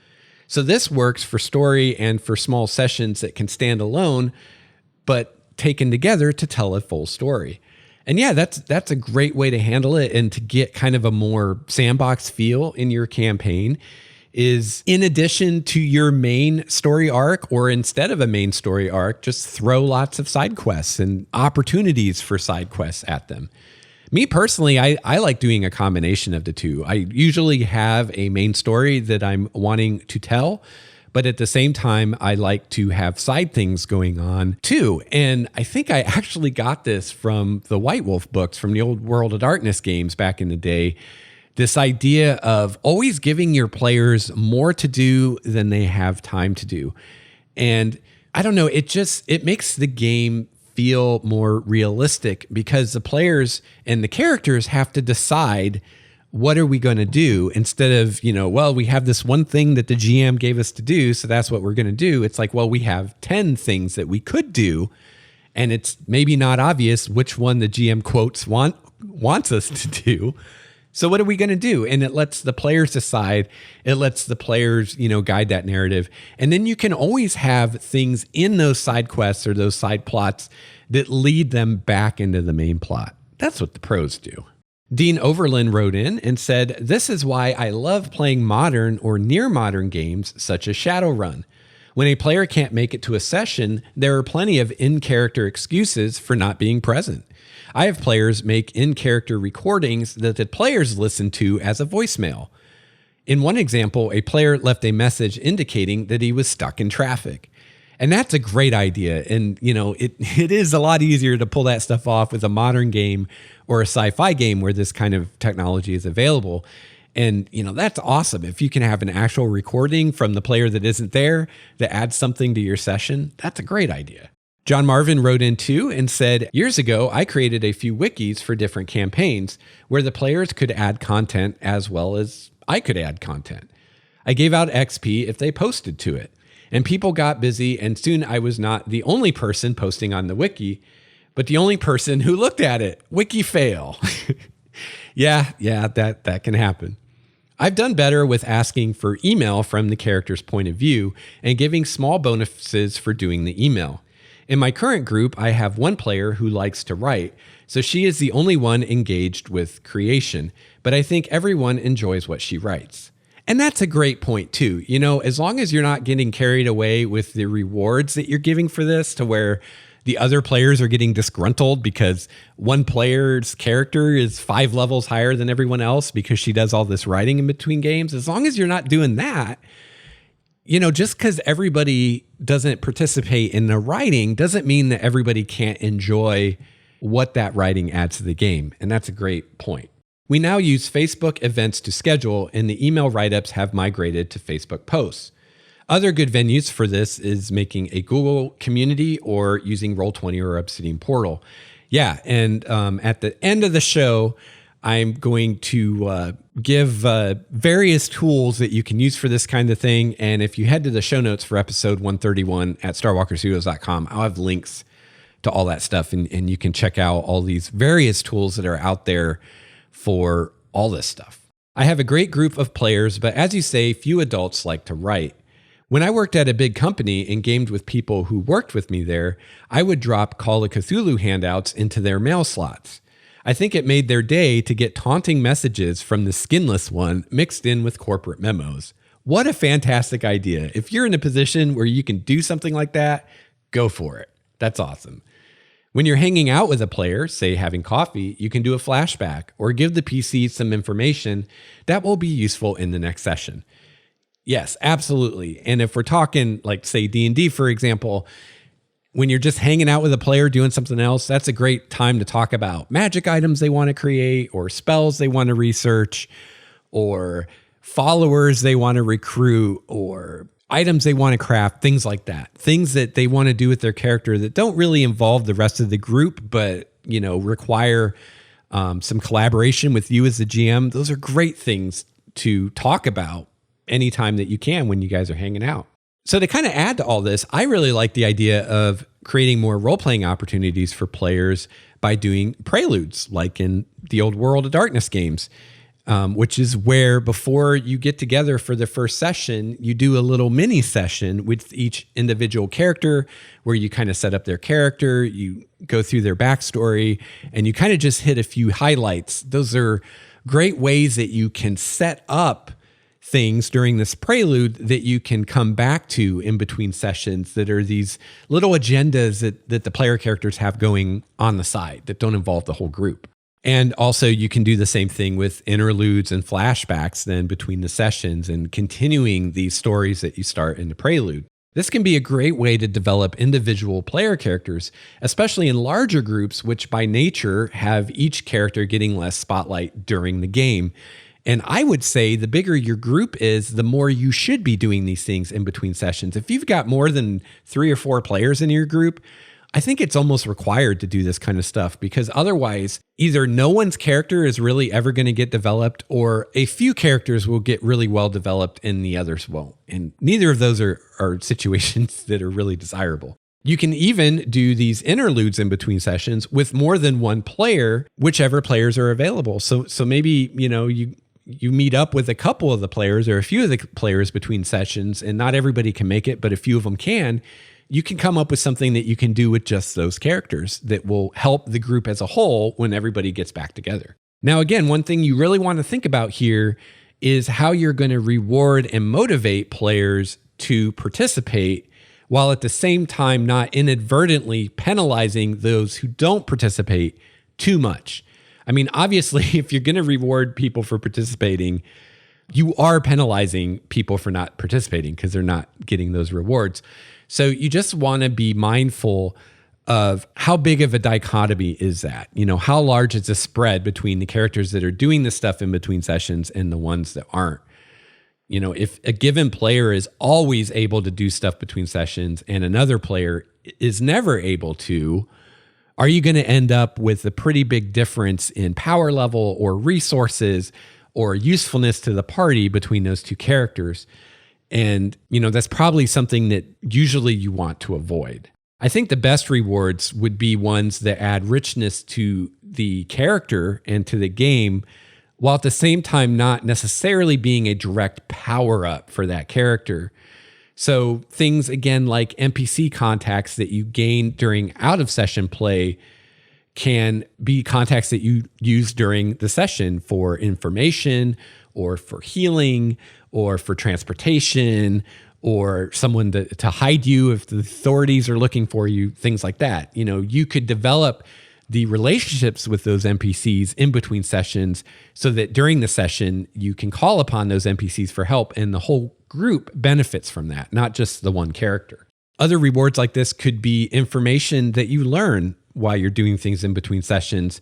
So this works for story and for small sessions that can stand alone, but taken together to tell a full story. And yeah, that's a great way to handle it and to get kind of a more sandbox feel in your campaign is in addition to your main story arc or instead of a main story arc, just throw lots of side quests and opportunities for side quests at them. Me personally, I like doing a combination of the two. I usually have a main story that I'm wanting to tell, but at the same time, I like to have side things going on too. And I think I actually got this from the White Wolf books from the old World of Darkness games back in the day. This idea of always giving your players more to do than they have time to do. And I don't know, it makes the game feel more realistic because the players and the characters have to decide what are we going to do instead of, we have this one thing that the GM gave us to do, so that's what we're going to do. It's like, well, we have 10 things that we could do, and it's maybe not obvious which one the GM quotes wants us to do. So what are we going to do? And it lets the players decide. It lets the players, guide that narrative. And then you can always have things in those side quests or those side plots that lead them back into the main plot. That's what the pros do. Dean Overland wrote in and said, "This is why I love playing modern or near modern games such as Shadowrun. When a player can't make it to a session, there are plenty of in-character excuses for not being present. I have players make in-character recordings that the players listen to as a voicemail. In one example, a player left a message indicating that he was stuck in traffic." And that's a great idea. And, it is a lot easier to pull that stuff off with a modern game or a sci-fi game where this kind of technology is available. And, that's awesome. If you can have an actual recording from the player that isn't there that adds something to your session, that's a great idea. John Marvin wrote in too and said, "Years ago, I created a few wikis for different campaigns where the players could add content as well as I could add content. I gave out XP if they posted to it. And people got busy, and soon I was not the only person posting on the wiki, but the only person who looked at it. Wiki fail." Yeah, that can happen. "I've done better with asking for email from the character's point of view and giving small bonuses for doing the email. In my current group, I have one player who likes to write, so she is the only one engaged with creation, but I think everyone enjoys what she writes." And that's a great point too. As long as you're not getting carried away with the rewards that you're giving for this to where the other players are getting disgruntled because one player's character is 5 levels higher than everyone else because she does all this writing in between games. As long as you're not doing that, just because everybody doesn't participate in the writing doesn't mean that everybody can't enjoy what that writing adds to the game. And that's a great point. We now use Facebook events to schedule, and the email write-ups have migrated to Facebook posts. Other good venues for this is making a Google community or using Roll20 or Obsidian Portal. Yeah, and at the end of the show, I'm going to give various tools that you can use for this kind of thing. And if you head to the show notes for episode 131 at starwalkerstudios.com, I'll have links to all that stuff, and you can check out all these various tools that are out there for all this stuff. I have a great group of players, but as you say, few adults like to write. When I worked at a big company and gamed with people who worked with me there, I would drop Call of Cthulhu handouts into their mail slots. I think it made their day to get taunting messages from the skinless one mixed in with corporate memos. What a fantastic idea. If you're in a position where you can do something like that, go for it. That's awesome. When you're hanging out with a player, say having coffee, you can do a flashback or give the PC some information that will be useful in the next session. Yes, absolutely. And if we're talking like, say, D&D, for example, when you're just hanging out with a player doing something else, that's a great time to talk about magic items they want to create or spells they want to research or followers they want to recruit or items they want to craft, things like that. Things that they want to do with their character that don't really involve the rest of the group, but, require some collaboration with you as the GM. Those are great things to talk about anytime that you can when you guys are hanging out. So to kind of add to all this, I really like the idea of creating more role-playing opportunities for players by doing preludes, like in the old World of Darkness games. Which is where before you get together for the first session, you do a little mini session with each individual character where you kind of set up their character, you go through their backstory, and you kind of just hit a few highlights. Those are great ways that you can set up things during this prelude that you can come back to in between sessions that are these little agendas that the player characters have going on the side that don't involve the whole group. And also you can do the same thing with interludes and flashbacks then between the sessions and continuing these stories that you start in the prelude. This can be a great way to develop individual player characters, especially in larger groups, which by nature have each character getting less spotlight during the game. And I would say the bigger your group is, the more you should be doing these things in between sessions. If you've got more than 3 or 4 players in your group, I think it's almost required to do this kind of stuff, because otherwise either no one's character is really ever going to get developed, or a few characters will get really well developed and the others won't. And neither of those are situations that are really desirable. You can even do these interludes in between sessions with more than one player, whichever players are available. So maybe, you meet up with a couple of the players or a few of the players between sessions, and not everybody can make it, but a few of them can. You can come up with something that you can do with just those characters that will help the group as a whole when everybody gets back together. Now, again, one thing you really want to think about here is how you're going to reward and motivate players to participate, while at the same time not inadvertently penalizing those who don't participate too much. I mean, obviously, if you're going to reward people for participating, you are penalizing people for not participating because they're not getting those rewards. So you just want to be mindful of how big of a dichotomy is that? How large is the spread between the characters that are doing the stuff in between sessions and the ones that aren't? If a given player is always able to do stuff between sessions and another player is never able to, are you going to end up with a pretty big difference in power level or resources or usefulness to the party between those two characters? And, that's probably something that usually you want to avoid. I think the best rewards would be ones that add richness to the character and to the game, while at the same time not necessarily being a direct power up for that character. So things, again, like NPC contacts that you gain during out of session play can be contacts that you use during the session for information or for healing or for transportation or someone to hide you if the authorities are looking for you, things like that. You could develop the relationships with those NPCs in between sessions so that during the session, you can call upon those NPCs for help, and the whole group benefits from that, not just the one character. Other rewards like this could be information that you learn while you're doing things in between sessions,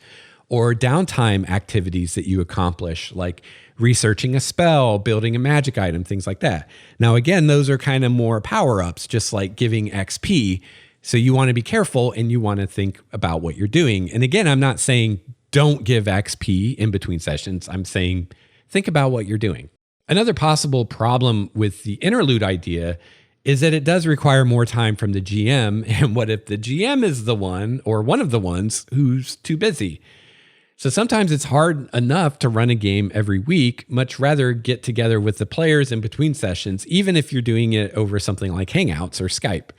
or downtime activities that you accomplish, like researching a spell, building a magic item, things like that. Now, again, those are kind of more power-ups, just like giving XP. So you want to be careful and you want to think about what you're doing. And again, I'm not saying don't give XP in between sessions. I'm saying think about what you're doing. Another possible problem with the interlude idea is that it does require more time from the GM. And what if the GM is the one or one of the ones who's too busy? So sometimes it's hard enough to run a game every week, much rather get together with the players in between sessions, even if you're doing it over something like Hangouts or Skype.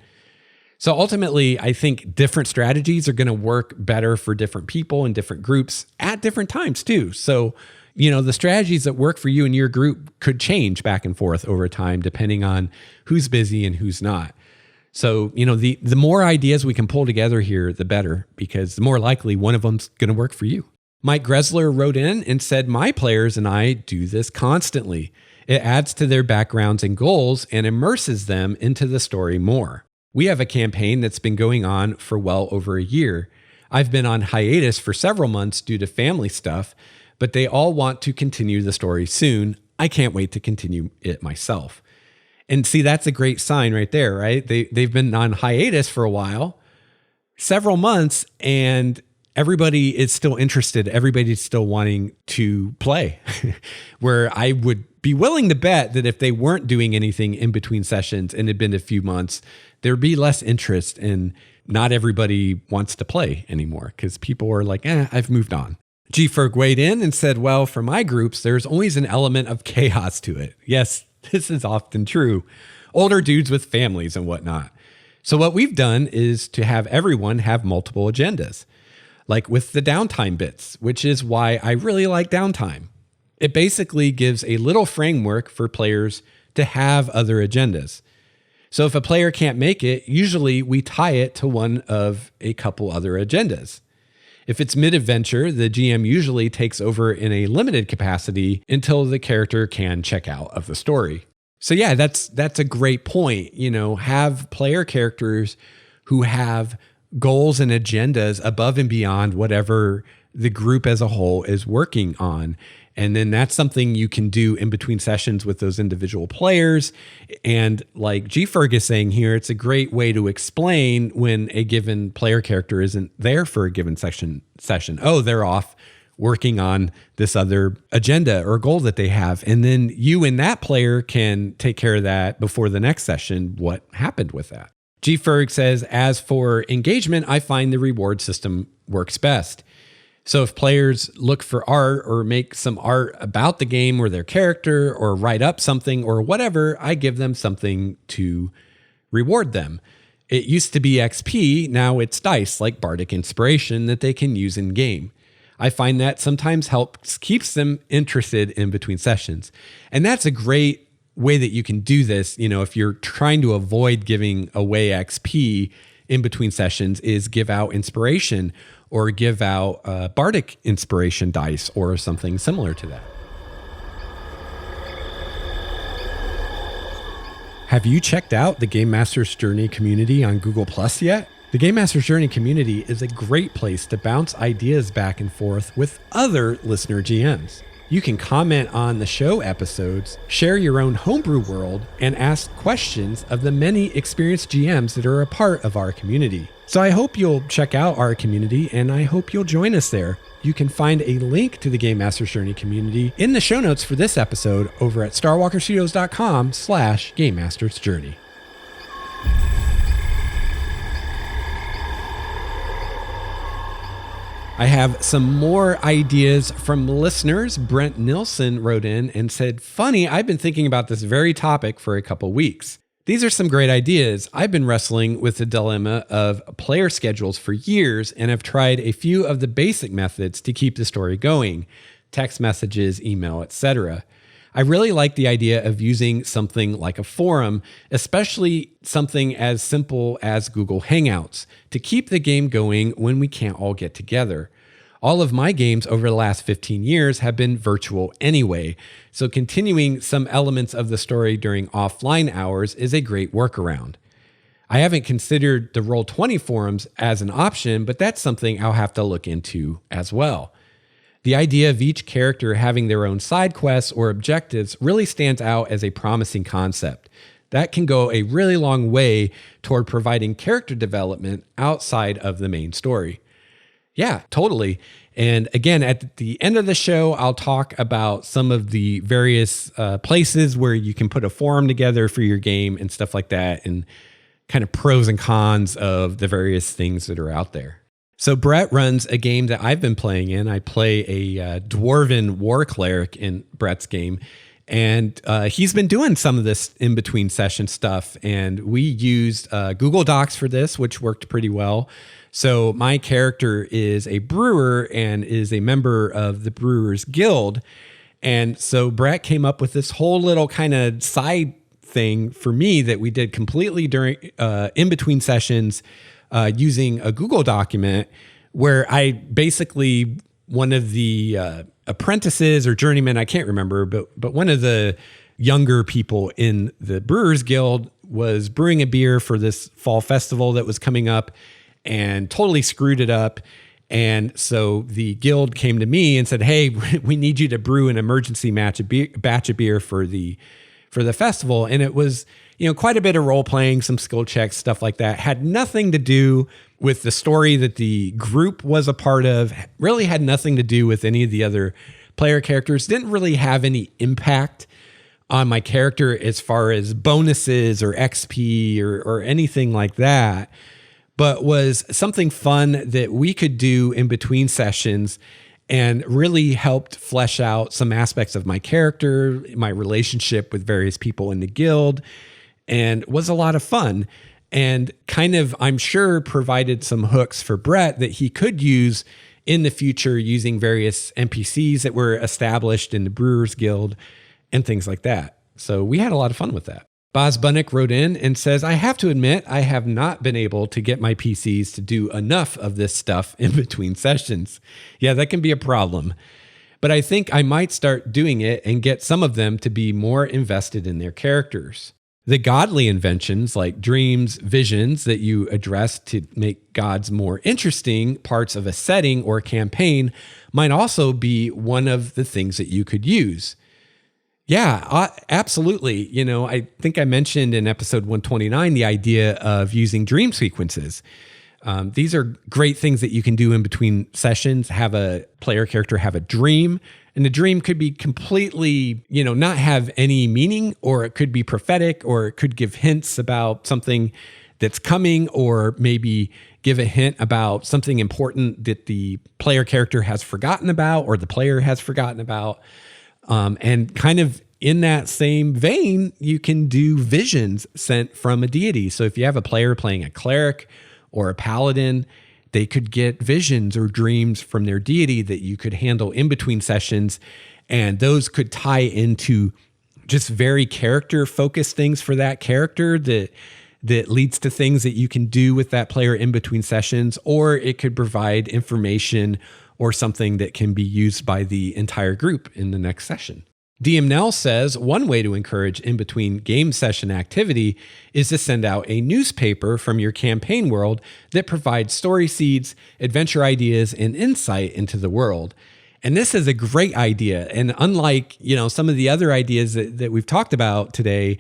So ultimately, I think different strategies are going to work better for different people and different groups at different times too. So, the strategies that work for you and your group could change back and forth over time, depending on who's busy and who's not. So, the more ideas we can pull together here, the better, because the more likely one of them's going to work for you. Mike Gressler wrote in and said, "My players and I do this constantly. It adds to their backgrounds and goals and immerses them into the story more. We have a campaign that's been going on for well over a year. I've been on hiatus for several months due to family stuff, but they all want to continue the story soon. I can't wait to continue it myself." And see, that's a great sign right there, right? They've been on hiatus for a while, several months, and everybody is still interested. Everybody's still wanting to play. Where I would be willing to bet that if they weren't doing anything in between sessions and it had been a few months, there'd be less interest, and not everybody wants to play anymore because people are like, I've moved on. G. Ferg weighed in and said, "Well, for my groups, there's always an element of chaos to it. Yes, this is often true. Older dudes with families and whatnot. So what we've done is to have everyone have multiple agendas, like with the downtime bits, which is why I really like downtime. It basically gives a little framework for players to have other agendas. So if a player can't make it, usually we tie it to one of a couple other agendas. If it's mid-adventure, the GM usually takes over in a limited capacity until the character can check out of the story." So yeah, that's a great point. Have player characters who have goals and agendas above and beyond whatever the group as a whole is working on. And then that's something you can do in between sessions with those individual players. And like G. Ferg is saying here, it's a great way to explain when a given player character isn't there for a given session. Oh, they're off working on this other agenda or goal that they have. And then you and that player can take care of that before the next session. What happened with that? G. Ferg says, as for engagement, I find the reward system works best. So if players look for art or make some art about the game or their character or write up something or whatever, I give them something to reward them. It used to be XP, now it's dice like Bardic Inspiration that they can use in game. I find that sometimes keeps them interested in between sessions. And that's a great way that you can do this. You know, if you're trying to avoid giving away XP in between sessions, is give out inspiration or give out Bardic Inspiration dice or something similar to that. Have you checked out the Game Master's Journey community on Google Plus yet? The Game Master's Journey community is a great place to bounce ideas back and forth with other listener GMs. You can comment on the show episodes, share your own homebrew world, and ask questions of the many experienced GMs that are a part of our community. So I hope you'll check out our community, and I hope you'll join us there. You can find a link to the Game Master's Journey community in the show notes for this episode over at starwalkerstudios.com/Game Master's Journey. I have some more ideas from listeners. Brent Nilsson wrote in and said, funny, I've been thinking about this very topic for a couple weeks. These are some great ideas. I've been wrestling with the dilemma of player schedules for years and have tried a few of the basic methods to keep the story going: text messages, email, etc. I really like the idea of using something like a forum, especially something as simple as Google Hangouts, to keep the game going when we can't all get together. All of my games over the last 15 years have been virtual anyway, so continuing some elements of the story during offline hours is a great workaround. I haven't considered the Roll20 forums as an option, but that's something I'll have to look into as well. The idea of each character having their own side quests or objectives really stands out as a promising concept. That can go a really long way toward providing character development outside of the main story. Yeah, totally. And again, at the end of the show, I'll talk about some of the various places where you can put a forum together for your game and stuff like that, and kind of pros and cons of the various things that are out there. So Brett runs a game that I've been playing in. I play a Dwarven War Cleric in Brett's game, and he's been doing some of this in between session stuff. And we used Google Docs for this, which worked pretty well. So my character is a brewer and is a member of the Brewers Guild. And so Brett came up with this whole little kind of side thing for me that we did completely during in between sessions, using a Google document where I basically, one of the apprentices or journeymen, I can't remember, but one of the younger people in the Brewers Guild was brewing a beer for this fall festival that was coming up and totally screwed it up. And so the guild came to me and said, hey, we need you to brew an emergency batch of beer for the festival. And it was, quite a bit of role playing, some skill checks, stuff like that. Had nothing to do with the story that the group was a part of, really had nothing to do with any of the other player characters, didn't really have any impact on my character as far as bonuses or XP or anything like that, but was something fun that we could do in between sessions and really helped flesh out some aspects of my character, my relationship with various people in the guild, and was a lot of fun. And kind of, I'm sure, provided some hooks for Brett that he could use in the future using various NPCs that were established in the Brewers Guild and things like that. So we had a lot of fun with that. Boz Bunnick wrote in and says, I have to admit, I have not been able to get my PCs to do enough of this stuff in between sessions. Yeah, that can be a problem. But I think I might start doing it and get some of them to be more invested in their characters. The godly inventions like dreams, visions that you address to make gods more interesting parts of a setting or campaign might also be one of the things that you could use. Yeah, absolutely. I think I mentioned in episode 129 the idea of using dream sequences. These are great things that you can do in between sessions. Have a player character have a dream, and the dream could be completely, not have any meaning, or it could be prophetic, or it could give hints about something that's coming, or maybe give a hint about something important that the player character has forgotten about or the player has forgotten about. And kind of in that same vein, you can do visions sent from a deity. So if you have a player playing a cleric or a paladin, they could get visions or dreams from their deity that you could handle in between sessions. And those could tie into just very character focused things for that character that leads to things that you can do with that player in between sessions, or it could provide information or something that can be used by the entire group in the next session. DM Nell says one way to encourage in between game session activity is to send out a newspaper from your campaign world that provides story seeds, adventure ideas, and insight into the world. And this is a great idea. And unlike, some of the other ideas that we've talked about today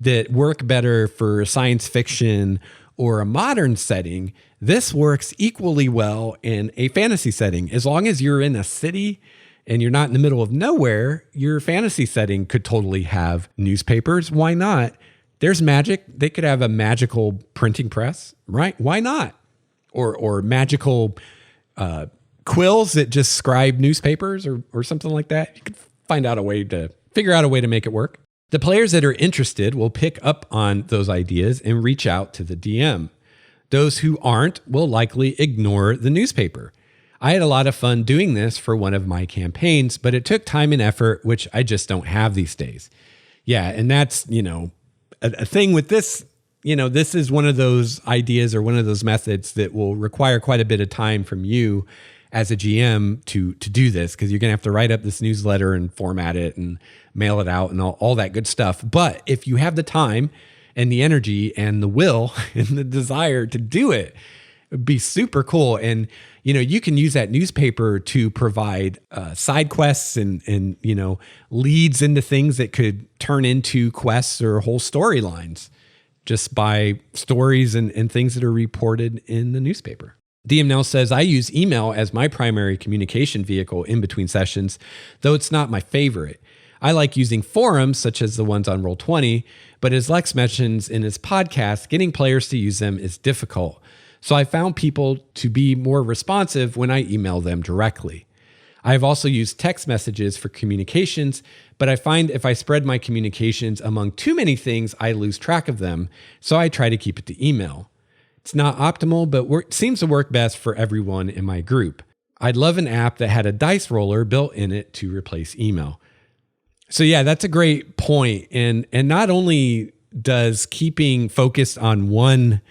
that work better for science fiction or a modern setting, this works equally well in a fantasy setting. As long as you're in a city and you're not in the middle of nowhere, your fantasy setting could totally have newspapers. Why not? There's magic. They could have a magical printing press, right? Why not? Or magical quills that just scribe newspapers or something like that. You could figure out a way to make it work. The players that are interested will pick up on those ideas and reach out to the DM. Those who aren't will likely ignore the newspaper. I had a lot of fun doing this for one of my campaigns, but it took time and effort, which I just don't have these days. Yeah, and that's, a thing with this, this is one of those ideas or one of those methods that will require quite a bit of time from you as a GM to do this, because you're going to have to write up this newsletter and format it and mail it out and all that good stuff. But if you have the time and the energy and the will and the desire to do it, it'd be super cool. And, you can use that newspaper to provide side quests and leads into things that could turn into quests or whole storylines just by stories and things that are reported in the newspaper. DM Nell says, I use email as my primary communication vehicle in between sessions, though it's not my favorite. I like using forums such as the ones on Roll20, but as Lex mentions in his podcast, getting players to use them is difficult. So I found people to be more responsive when I email them directly. I have also used text messages for communications, but I find if I spread my communications among too many things, I lose track of them. So I try to keep it to email. It's not optimal, but seems to work best for everyone in my group. I'd love an app that had a dice roller built in it to replace email. So yeah, that's a great point. And not only does keeping focused on one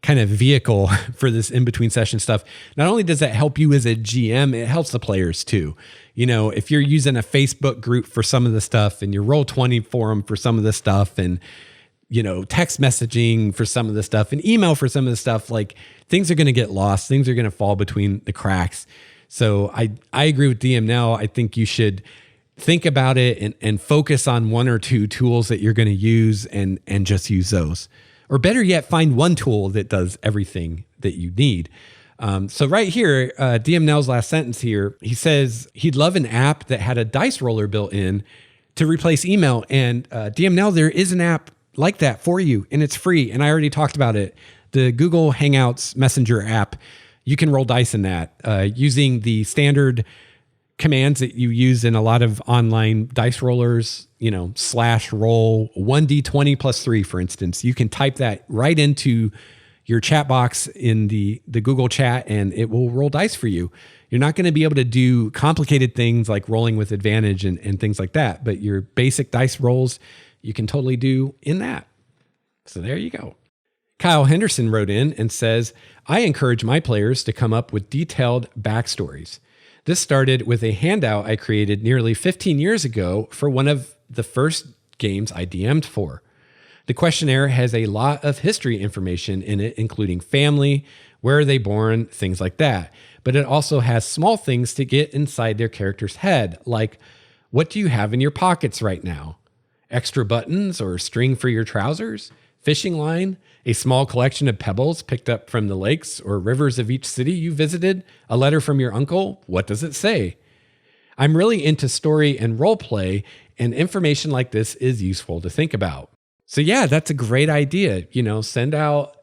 kind of vehicle for this in-between session stuff, not only does that help you as a GM, it helps the players too. If you're using a Facebook group for some of the stuff and your Roll20 forum for some of the stuff and text messaging for some of the stuff and email for some of the stuff, like things are going to get lost. Things are going to fall between the cracks. So I agree with DM Nell. I think you should think about it and focus on one or two tools that you're going to use and just use those. Or better yet, find one tool that does everything that you need. So right here, DM Nell's last sentence here, he says he'd love an app that had a dice roller built in to replace email. And DM Nell, there is an app like that for you, and it's free. And I already talked about it. The Google Hangouts Messenger app, you can roll dice in that using the standard commands that you use in a lot of online dice rollers, /roll 1d20 plus 3, for instance. You can type that right into your chat box in the Google chat and it will roll dice for you. You're not going to be able to do complicated things like rolling with advantage and things like that, but your basic dice rolls you can totally do in that. So there you go. Kyle Henderson wrote in and says, I encourage my players to come up with detailed backstories. This started with a handout I created nearly 15 years ago for one of the first games I DM'd for. The questionnaire has a lot of history information in it, including family, where are they born, things like that. But it also has small things to get inside their character's head, like what do you have in your pockets right now? Extra buttons or string for your trousers? Fishing line? A small collection of pebbles picked up from the lakes or rivers of each city you visited? A letter from your uncle? What does it say? I'm really into story and role play, and information like this is useful to think about. So yeah, that's a great idea. Send out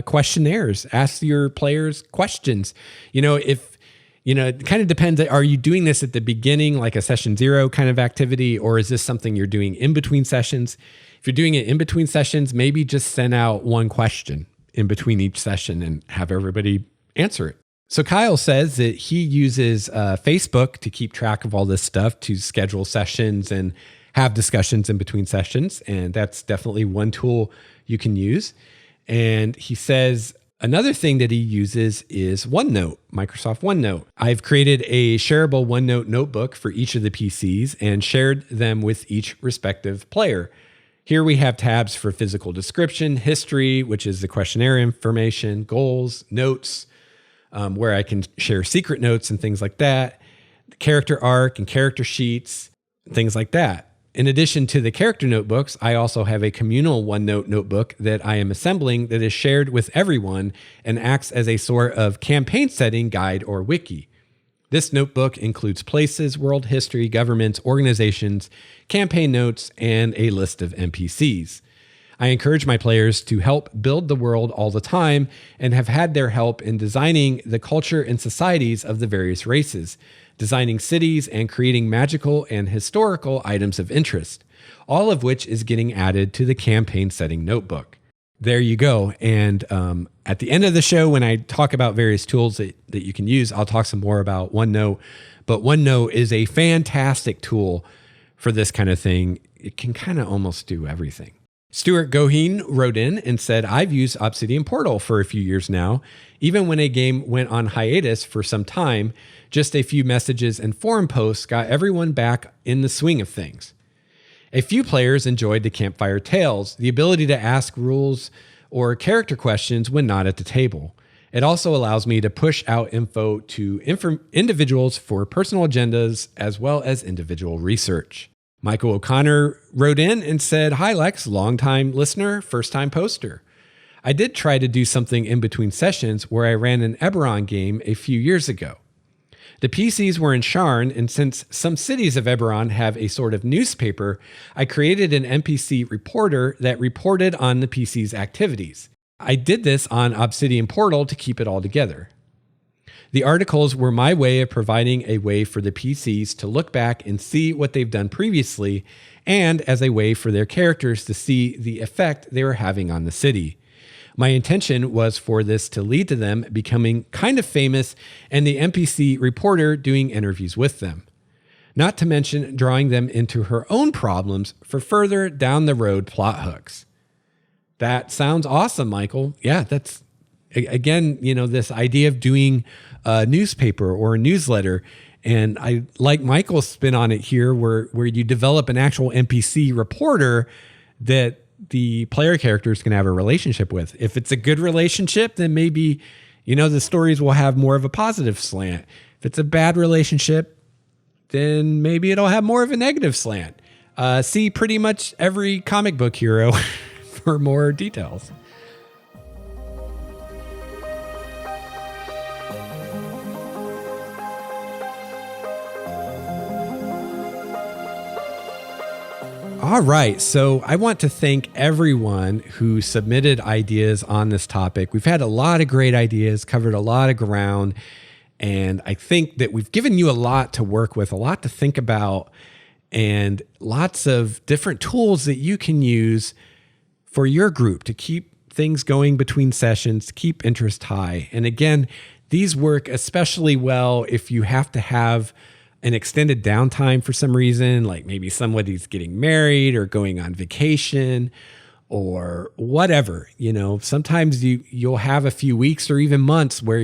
questionnaires. Ask your players questions. It kind of depends. Are you doing this at the beginning, like a session 0 kind of activity, or is this something you're doing in between sessions? If you're doing it in between sessions, maybe just send out one question in between each session and have everybody answer it. So Kyle says that he uses Facebook to keep track of all this stuff, to schedule sessions and have discussions in between sessions. And that's definitely one tool you can use. And he says another thing that he uses is OneNote, Microsoft OneNote. I've created a shareable OneNote notebook for each of the PCs and shared them with each respective player. Here we have tabs for physical description, history, which is the questionnaire information, goals, notes, where I can share secret notes and things like that, the character arc and character sheets, things like that. In addition to the character notebooks, I also have a communal OneNote notebook that I am assembling that is shared with everyone and acts as a sort of campaign setting guide or wiki. This notebook includes places, world history, governments, organizations, campaign notes, and a list of NPCs. I encourage my players to help build the world all the time and have had their help in designing the culture and societies of the various races, designing cities, and creating magical and historical items of interest, all of which is getting added to the campaign setting notebook. There you go. And at the end of the show, when I talk about various tools that you can use, I'll talk some more about OneNote. But OneNote is a fantastic tool for this kind of thing. It can kind of almost do everything. Stuart Goheen wrote in and said, I've used Obsidian Portal for a few years now. Even when a game went on hiatus for some time, just a few messages and forum posts got everyone back in the swing of things. A few players enjoyed the campfire tales, the ability to ask rules or character questions when not at the table. It also allows me to push out info to individuals for personal agendas as well as individual research. Michael O'Connor wrote in and said, Hi Lex, longtime listener, first-time poster. I did try to do something in between sessions where I ran an Eberron game a few years ago. The PCs were in Sharn, and since some cities of Eberron have a sort of newspaper, I created an NPC reporter that reported on the PC's activities. I did this on Obsidian Portal to keep it all together. The articles were my way of providing a way for the PCs to look back and see what they've done previously, and as a way for their characters to see the effect they were having on the city. My intention was for this to lead to them becoming kind of famous and the NPC reporter doing interviews with them. Not to mention drawing them into her own problems for further down the road plot hooks. That sounds awesome, Michael. Yeah, that's, again, this idea of doing a newspaper or a newsletter. And I like Michael's spin on it here where you develop an actual NPC reporter that the player characters can have a relationship with. If it's a good relationship, then maybe, the stories will have more of a positive slant. If it's a bad relationship, then maybe it'll have more of a negative slant. See pretty much every comic book hero for more details. All right, so I want to thank everyone who submitted ideas on this topic. We've had a lot of great ideas, covered a lot of ground, and I think that we've given you a lot to work with, a lot to think about, and lots of different tools that you can use for your group to keep things going between sessions, keep interest high. And again, these work especially well if you have to have an extended downtime for some reason, like maybe somebody's getting married or going on vacation or whatever. Sometimes you'll have a few weeks or even months where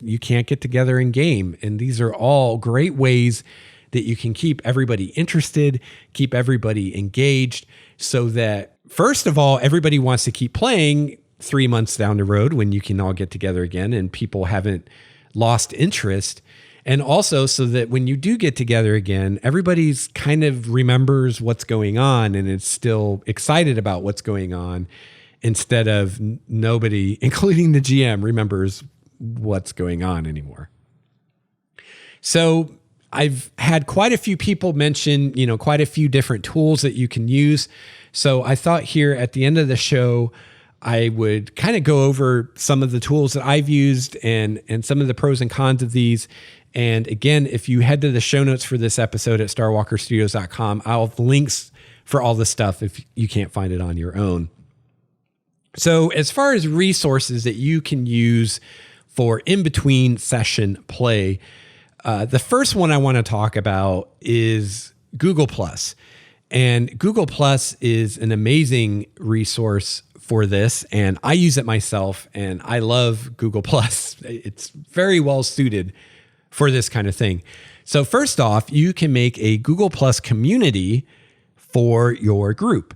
you can't get together and game. And these are all great ways that you can keep everybody interested, keep everybody engaged, so that first of all, everybody wants to keep playing 3 months down the road when you can all get together again and people haven't lost interest. And also so that when you do get together again, everybody's kind of remembers what's going on and is still excited about what's going on, instead of nobody, including the GM, remembers what's going on anymore. So I've had quite a few people mention, quite a few different tools that you can use. So I thought here at the end of the show, I would kind of go over some of the tools that I've used and some of the pros and cons of these. And again, if you head to the show notes for this episode at starwalkerstudios.com, I'll have links for all the stuff if you can't find it on your own. So as far as resources that you can use for in-between session play, the first one I want to talk about is Google+. And Google+ is an amazing resource for this, and I use it myself, and I love Google+. It's very well suited for this kind of thing. So first off, you can make a Google+ community for your group.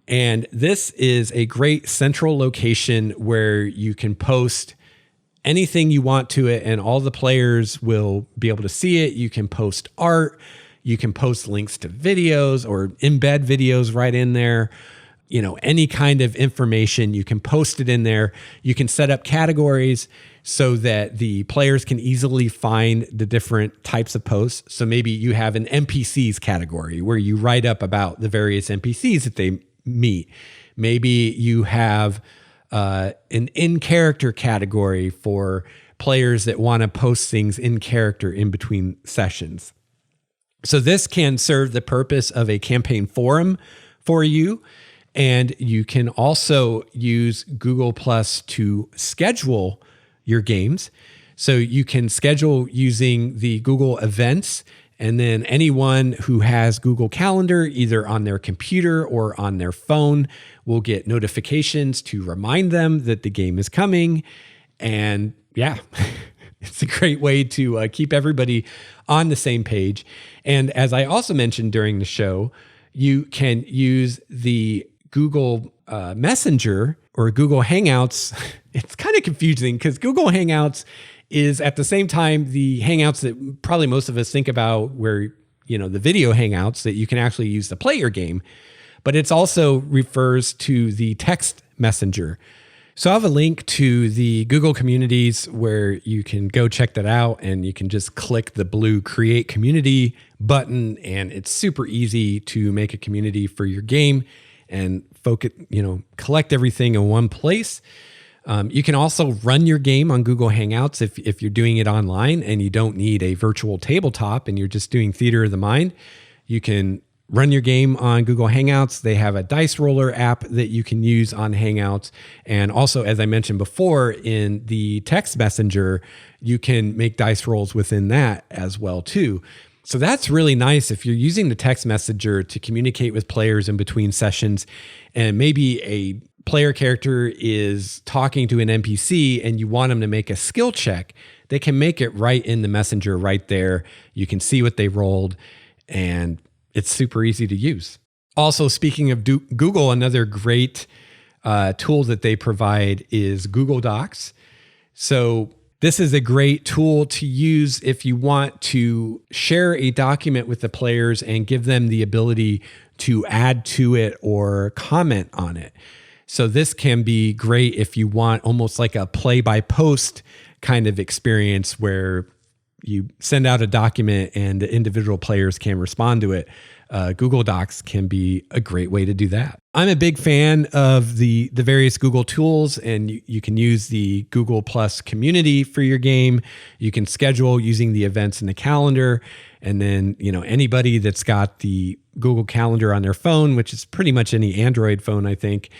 And this is a great central location where you can post anything you want to it, and all the players will be able to see it. You can post art, you can post links to videos or embed videos right in there. You know, any kind of information, you can post it in there. You can set up categories so that the players can easily find the different types of posts. So maybe you have an NPCs category where you write up about the various NPCs that they meet. Maybe you have an in-character category for players that want to post things in character in between sessions. So this can serve the purpose of a campaign forum for you. And you can also use Google+ to schedule your games. So you can schedule using the Google Events, and then anyone who has Google Calendar, either on their computer or on their phone, will get notifications to remind them that the game is coming. And yeah, it's a great way to keep everybody on the same page. And as I also mentioned during the show, you can use the Google Messenger or Google Hangouts. It's kind of confusing because Google Hangouts is at the same time the Hangouts that probably most of us think about, where, you know, the video Hangouts that you can actually use to play your game, but it's also refers to the text messenger. So I have a link to the Google Communities where you can go check that out, and you can just click the blue Create Community button, and it's super easy to make a community for your game and focus, collect everything in one place. You can also run your game on Google Hangouts if you're doing it online and you don't need a virtual tabletop and you're just doing theater of the mind. You can run your game on Google Hangouts. They have a dice roller app that you can use on Hangouts. And also, as I mentioned before, in the text messenger, you can make dice rolls within that as well too. So that's really nice if you're using the text messenger to communicate with players in between sessions, and maybe a player character is talking to an NPC and you want them to make a skill check. They can make it right in the messenger right there. You can see what they rolled, and it's super easy to use. Also, speaking of Google, another great tool that they provide is Google Docs. So this is a great tool to use if you want to share a document with the players and give them the ability to add to it or comment on it. So this can be great if you want almost like a play-by-post kind of experience where you send out a document and the individual players can respond to it. Google Docs can be a great way to do that. I'm a big fan of the various Google tools, and you can use the Google Plus community for your game. You can schedule using the events in the calendar. And then, anybody that's got the Google Calendar on their phone, which is pretty much any Android phone, I think,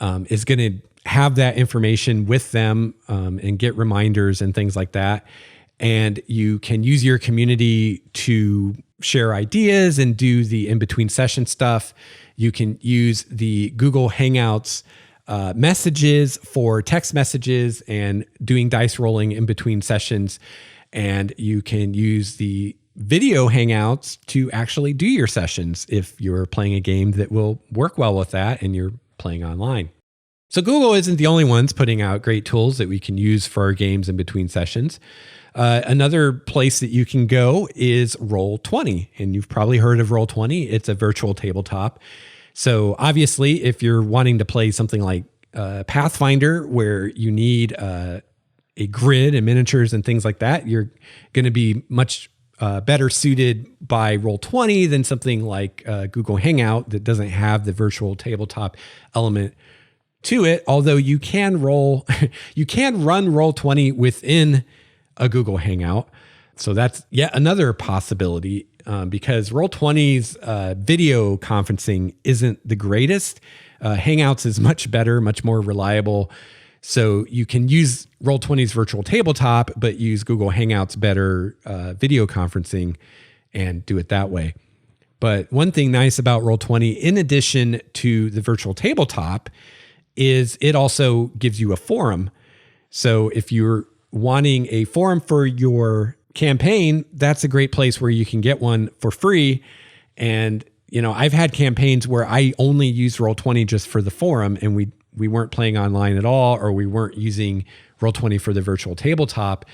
is going to have that information with them and get reminders and things like that. And you can use your community to share ideas and do the in-between session stuff. You can use the Google Hangouts messages for text messages and doing dice rolling in between sessions. And you can use the video Hangouts to actually do your sessions if you're playing a game that will work well with that and you're playing online. So Google isn't the only ones putting out great tools that we can use for our games in between sessions. Another place that you can go is Roll20, and you've probably heard of Roll20. It's a virtual tabletop. So obviously, if you're wanting to play something like Pathfinder, where you need a grid and miniatures and things like that, you're going to be much better suited by Roll20 than something like Google Hangout that doesn't have the virtual tabletop element to it, although you can run Roll20 within a Google Hangout. So that's yet another possibility because Roll20's video conferencing isn't the greatest. Hangouts is much better, much more reliable. So you can use Roll20's virtual tabletop, but use Google Hangouts better video conferencing and do it that way. But one thing nice about Roll20, in addition to the virtual tabletop, is it also gives you a forum. So if you're wanting a forum for your campaign, that's a great place where you can get one for free. And, I've had campaigns where I only used Roll20 just for the forum, and we weren't playing online at all, or we weren't using Roll20 for the virtual tabletop,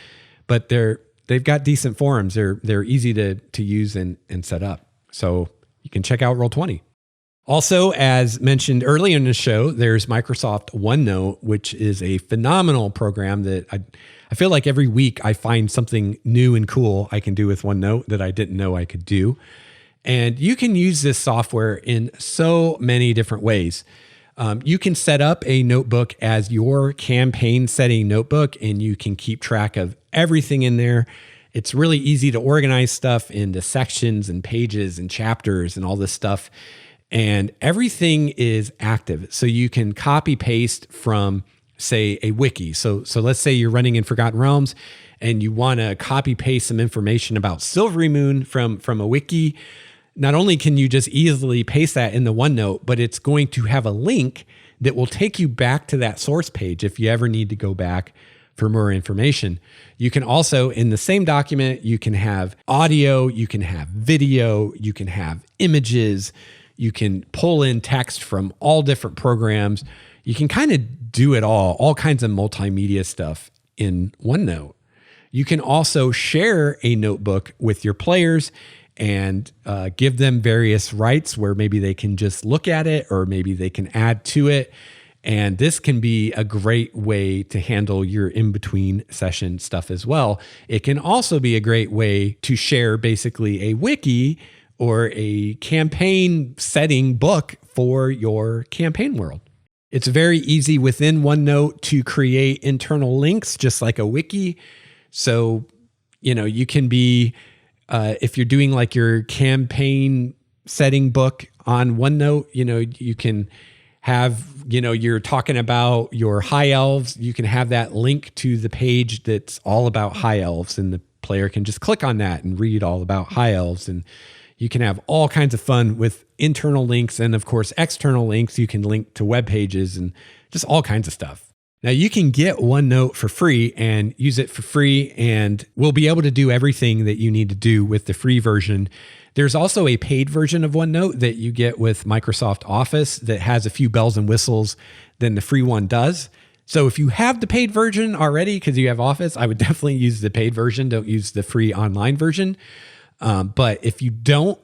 but they've got decent forums. They're easy to use and set up. So you can check out Roll20. Also, as mentioned earlier in the show, there's Microsoft OneNote, which is a phenomenal program that I feel like every week I find something new and cool I can do with OneNote that I didn't know I could do. And you can use this software in so many different ways. You can set up a notebook as your campaign setting notebook, and you can keep track of everything in there. It's really easy to organize stuff into sections and pages and chapters and all this stuff. And everything is active. So you can copy paste from, say, a wiki. So let's say you're running in Forgotten Realms and you want to copy paste some information about Silverymoon from a wiki. Not only can you just easily paste that in the OneNote, but it's going to have a link that will take you back to that source page if you ever need to go back for more information. You can also, in the same document, you can have audio, you can have video, you can have images, you can pull in text from all different programs. You can kind of do it all kinds of multimedia stuff in OneNote. You can also share a notebook with your players and give them various rights where maybe they can just look at it or maybe they can add to it. And this can be a great way to handle your in-between session stuff as well. It can also be a great way to share basically a wiki or a campaign setting book for your campaign world. It's very easy within OneNote to create internal links, just like a wiki. So, you can be, if you're doing like your campaign setting book on OneNote, you can have, you're talking about your high elves. You can have that link to the page that's all about high elves, and the player can just click on that and read all about high elves. And you can have all kinds of fun with internal links, and of course, external links. You can link to web pages and just all kinds of stuff. Now you can get OneNote for free and use it for free, and we'll be able to do everything that you need to do with the free version. There's also a paid version of OneNote that you get with Microsoft Office that has a few bells and whistles than the free one does. So if you have the paid version already because you have Office, I would definitely use the paid version. Don't use the free online version. But if you don't,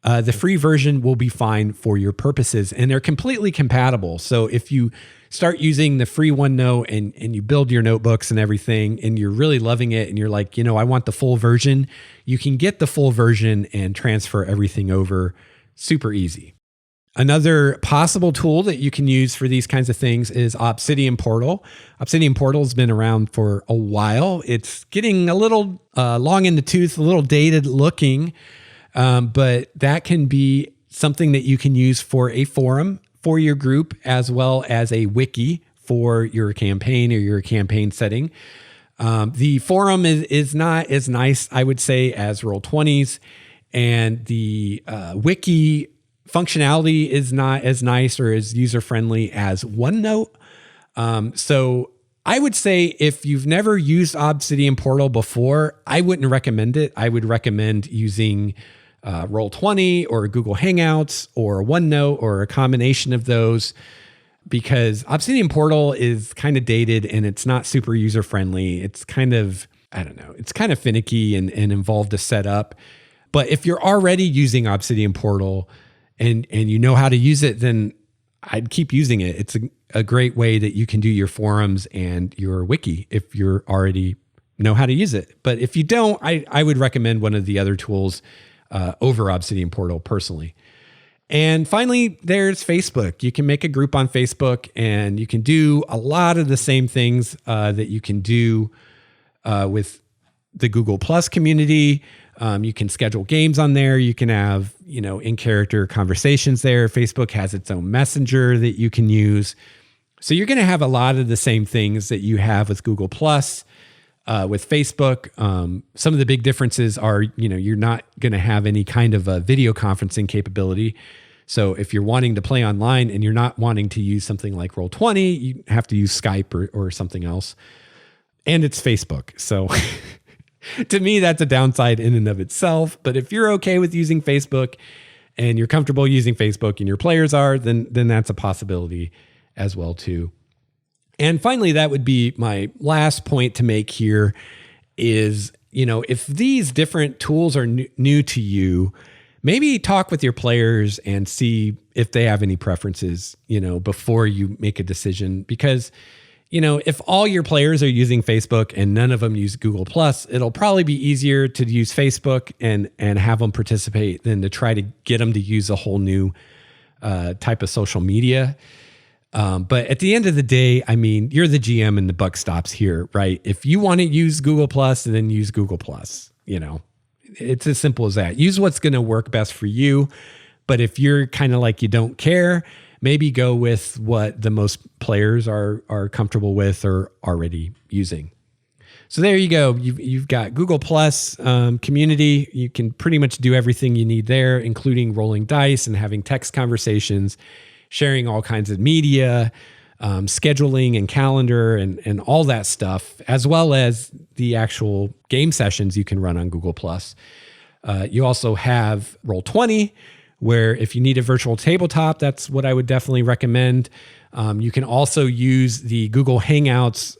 the free version will be fine for your purposes, and they're completely compatible. So if you start using the free OneNote and you build your notebooks and everything, and you're really loving it, and you're like, I want the full version, you can get the full version and transfer everything over super easy. Another possible tool that you can use for these kinds of things is Obsidian Portal. Obsidian Portal has been around for a while. It's getting a little long in the tooth, a little dated looking, but that can be something that you can use for a forum for your group, as well as a wiki for your campaign or your campaign setting. The forum is not as nice, I would say, as Roll20's, and the wiki functionality is not as nice or as user-friendly as OneNote. So I would say if you've never used Obsidian Portal before, I wouldn't recommend it. I would recommend using Roll20 or Google Hangouts or OneNote or a combination of those, because Obsidian Portal is kind of dated and it's not super user-friendly. It's kind of, it's kind of finicky and involved to set up. But if you're already using Obsidian Portal and you know how to use it, then I'd keep using it. It's a great way that you can do your forums and your wiki if you're already know how to use it. But if you don't, I would recommend one of the other tools over Obsidian Portal personally. And finally, there's Facebook. You can make a group on Facebook and you can do a lot of the same things that you can do with the Google Plus community. You can schedule games on there. You can have, in-character conversations there. Facebook has its own messenger that you can use. So you're going to have a lot of the same things that you have with Google Plus. With Facebook, some of the big differences are, you're not going to have any kind of a video conferencing capability. So if you're wanting to play online and you're not wanting to use something like Roll20, you have to use Skype or something else. And it's Facebook. So to me, that's a downside in and of itself. But if you're okay with using Facebook and you're comfortable using Facebook and your players are, then that's a possibility as well too. And finally, that would be my last point to make here is, if these different tools are new to you, maybe talk with your players and see if they have any preferences, before you make a decision. Because, if all your players are using Facebook and none of them use Google Plus, it'll probably be easier to use Facebook and have them participate than to try to get them to use a whole new type of social media. But at the end of the day, you're the GM and the buck stops here, right? If you want to use Google Plus, then use Google Plus. It's as simple as that. Use what's going to work best for you. But if you're kind of like you don't care, maybe go with what the most players are comfortable with or already using. So there you go. You've got Google Plus community. You can pretty much do everything you need there, including rolling dice and having text conversations, sharing all kinds of media, scheduling and calendar and all that stuff, as well as the actual game sessions you can run on Google+. You also have Roll20, where if you need a virtual tabletop, that's what I would definitely recommend. You can also use the Google Hangouts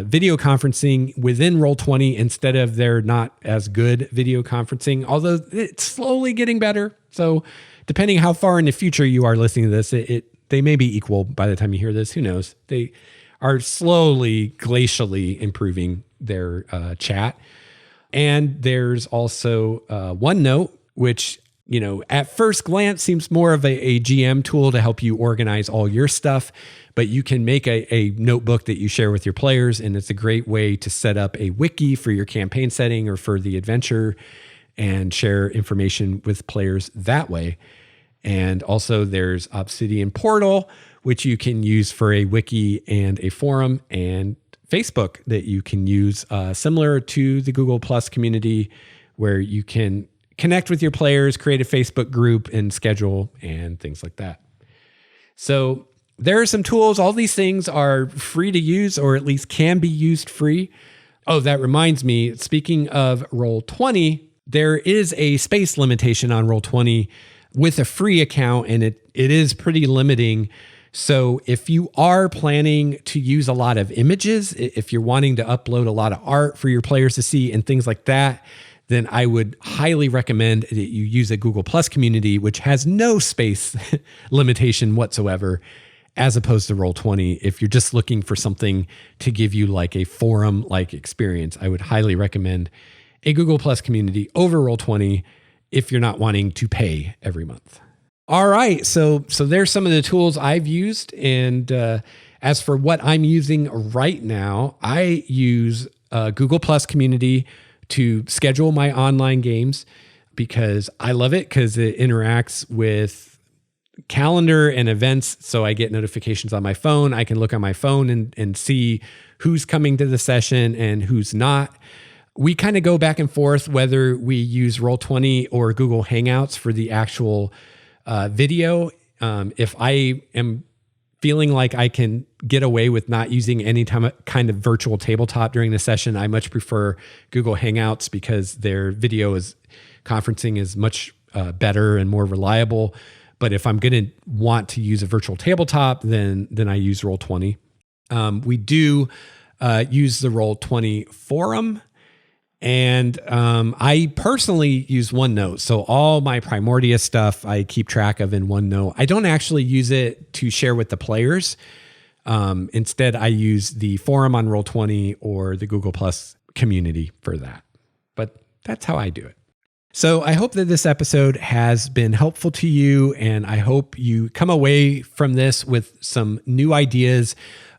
video conferencing within Roll20 instead of their not as good video conferencing, although it's slowly getting better. So depending how far in the future you are listening to this, they may be equal by the time you hear this. Who knows? They are slowly, glacially improving their chat. And there's also OneNote, which, at first glance seems more of a GM tool to help you organize all your stuff. But you can make a notebook that you share with your players. And it's a great way to set up a wiki for your campaign setting or for the adventure and share information with players that way. And also there's Obsidian Portal, which you can use for a wiki and a forum, and Facebook that you can use similar to the Google Plus community, where you can connect with your players, create a Facebook group and schedule and things like that. So there are some tools. All these things are free to use, or at least can be used free. Oh, that reminds me, speaking of Roll20, there is a space limitation on Roll20 with a free account, and it is pretty limiting. So if you are planning to use a lot of images, if you're wanting to upload a lot of art for your players to see and things like that, then I would highly recommend that you use a Google Plus community, which has no space limitation whatsoever, as opposed to Roll20. If you're just looking for something to give you like a forum-like experience, I would highly recommend a Google Plus community over Roll20 if you're not wanting to pay every month. All right, so there's some of the tools I've used. And as for what I'm using right now, I use Google Plus community to schedule my online games because I love it, because it interacts with calendar and events. So I get notifications on my phone. I can look on my phone and see who's coming to the session and who's not. We kind of go back and forth whether we use Roll20 or Google Hangouts for the actual video. If I am feeling like I can get away with not using any kind of virtual tabletop during the session, I much prefer Google Hangouts because their video conferencing is much better and more reliable. But if I'm going to want to use a virtual tabletop, then I use Roll20. We do use the Roll20 forum. And I personally use OneNote. So all my Primordia stuff I keep track of in OneNote. I don't actually use it to share with the players. Instead, I use the forum on Roll20 or the Google Plus community for that. But that's how I do it. So I hope that this episode has been helpful to you, and I hope you come away from this with some new ideas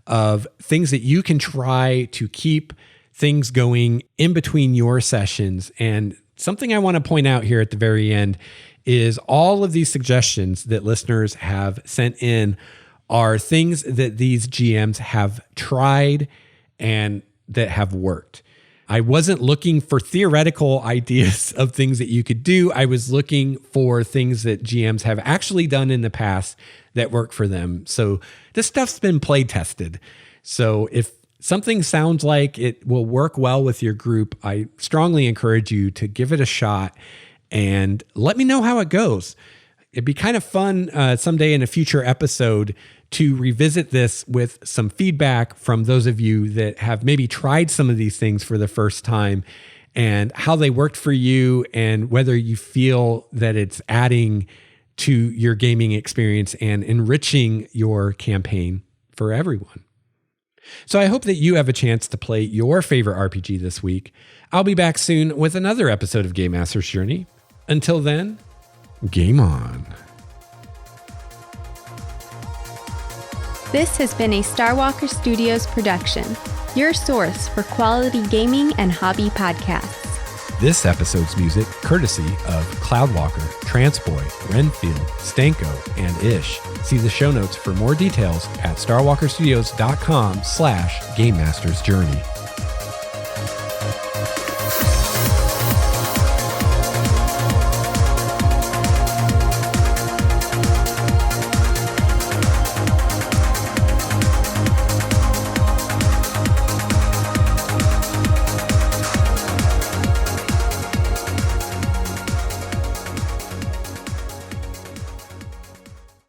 of things that you can try to keep things going in between your sessions. And something I want to point out here at the very end is all of these suggestions that listeners have sent in are things that these GMs have tried and that have worked. I wasn't looking for theoretical ideas of things that you could do. I was looking for things that GMs have actually done in the past that work for them. So this stuff's been play tested. So if something sounds like it will work well with your group, I strongly encourage you to give it a shot and let me know how it goes. It'd be kind of fun someday in a future episode to revisit this with some feedback from those of you that have maybe tried some of these things for the first time and how they worked for you and whether you feel that it's adding to your gaming experience and enriching your campaign for everyone. So I hope that you have a chance to play your favorite RPG this week. I'll be back soon with another episode of Game Master's Journey. Until then, game on. This has been a Starwalker Studios production, your source for quality gaming and hobby podcasts. This episode's music courtesy of Cloudwalker, Transboy, Renfield, Stanko, and Ish. See the show notes for more details at starwalkerstudios.com/Game Master's Journey.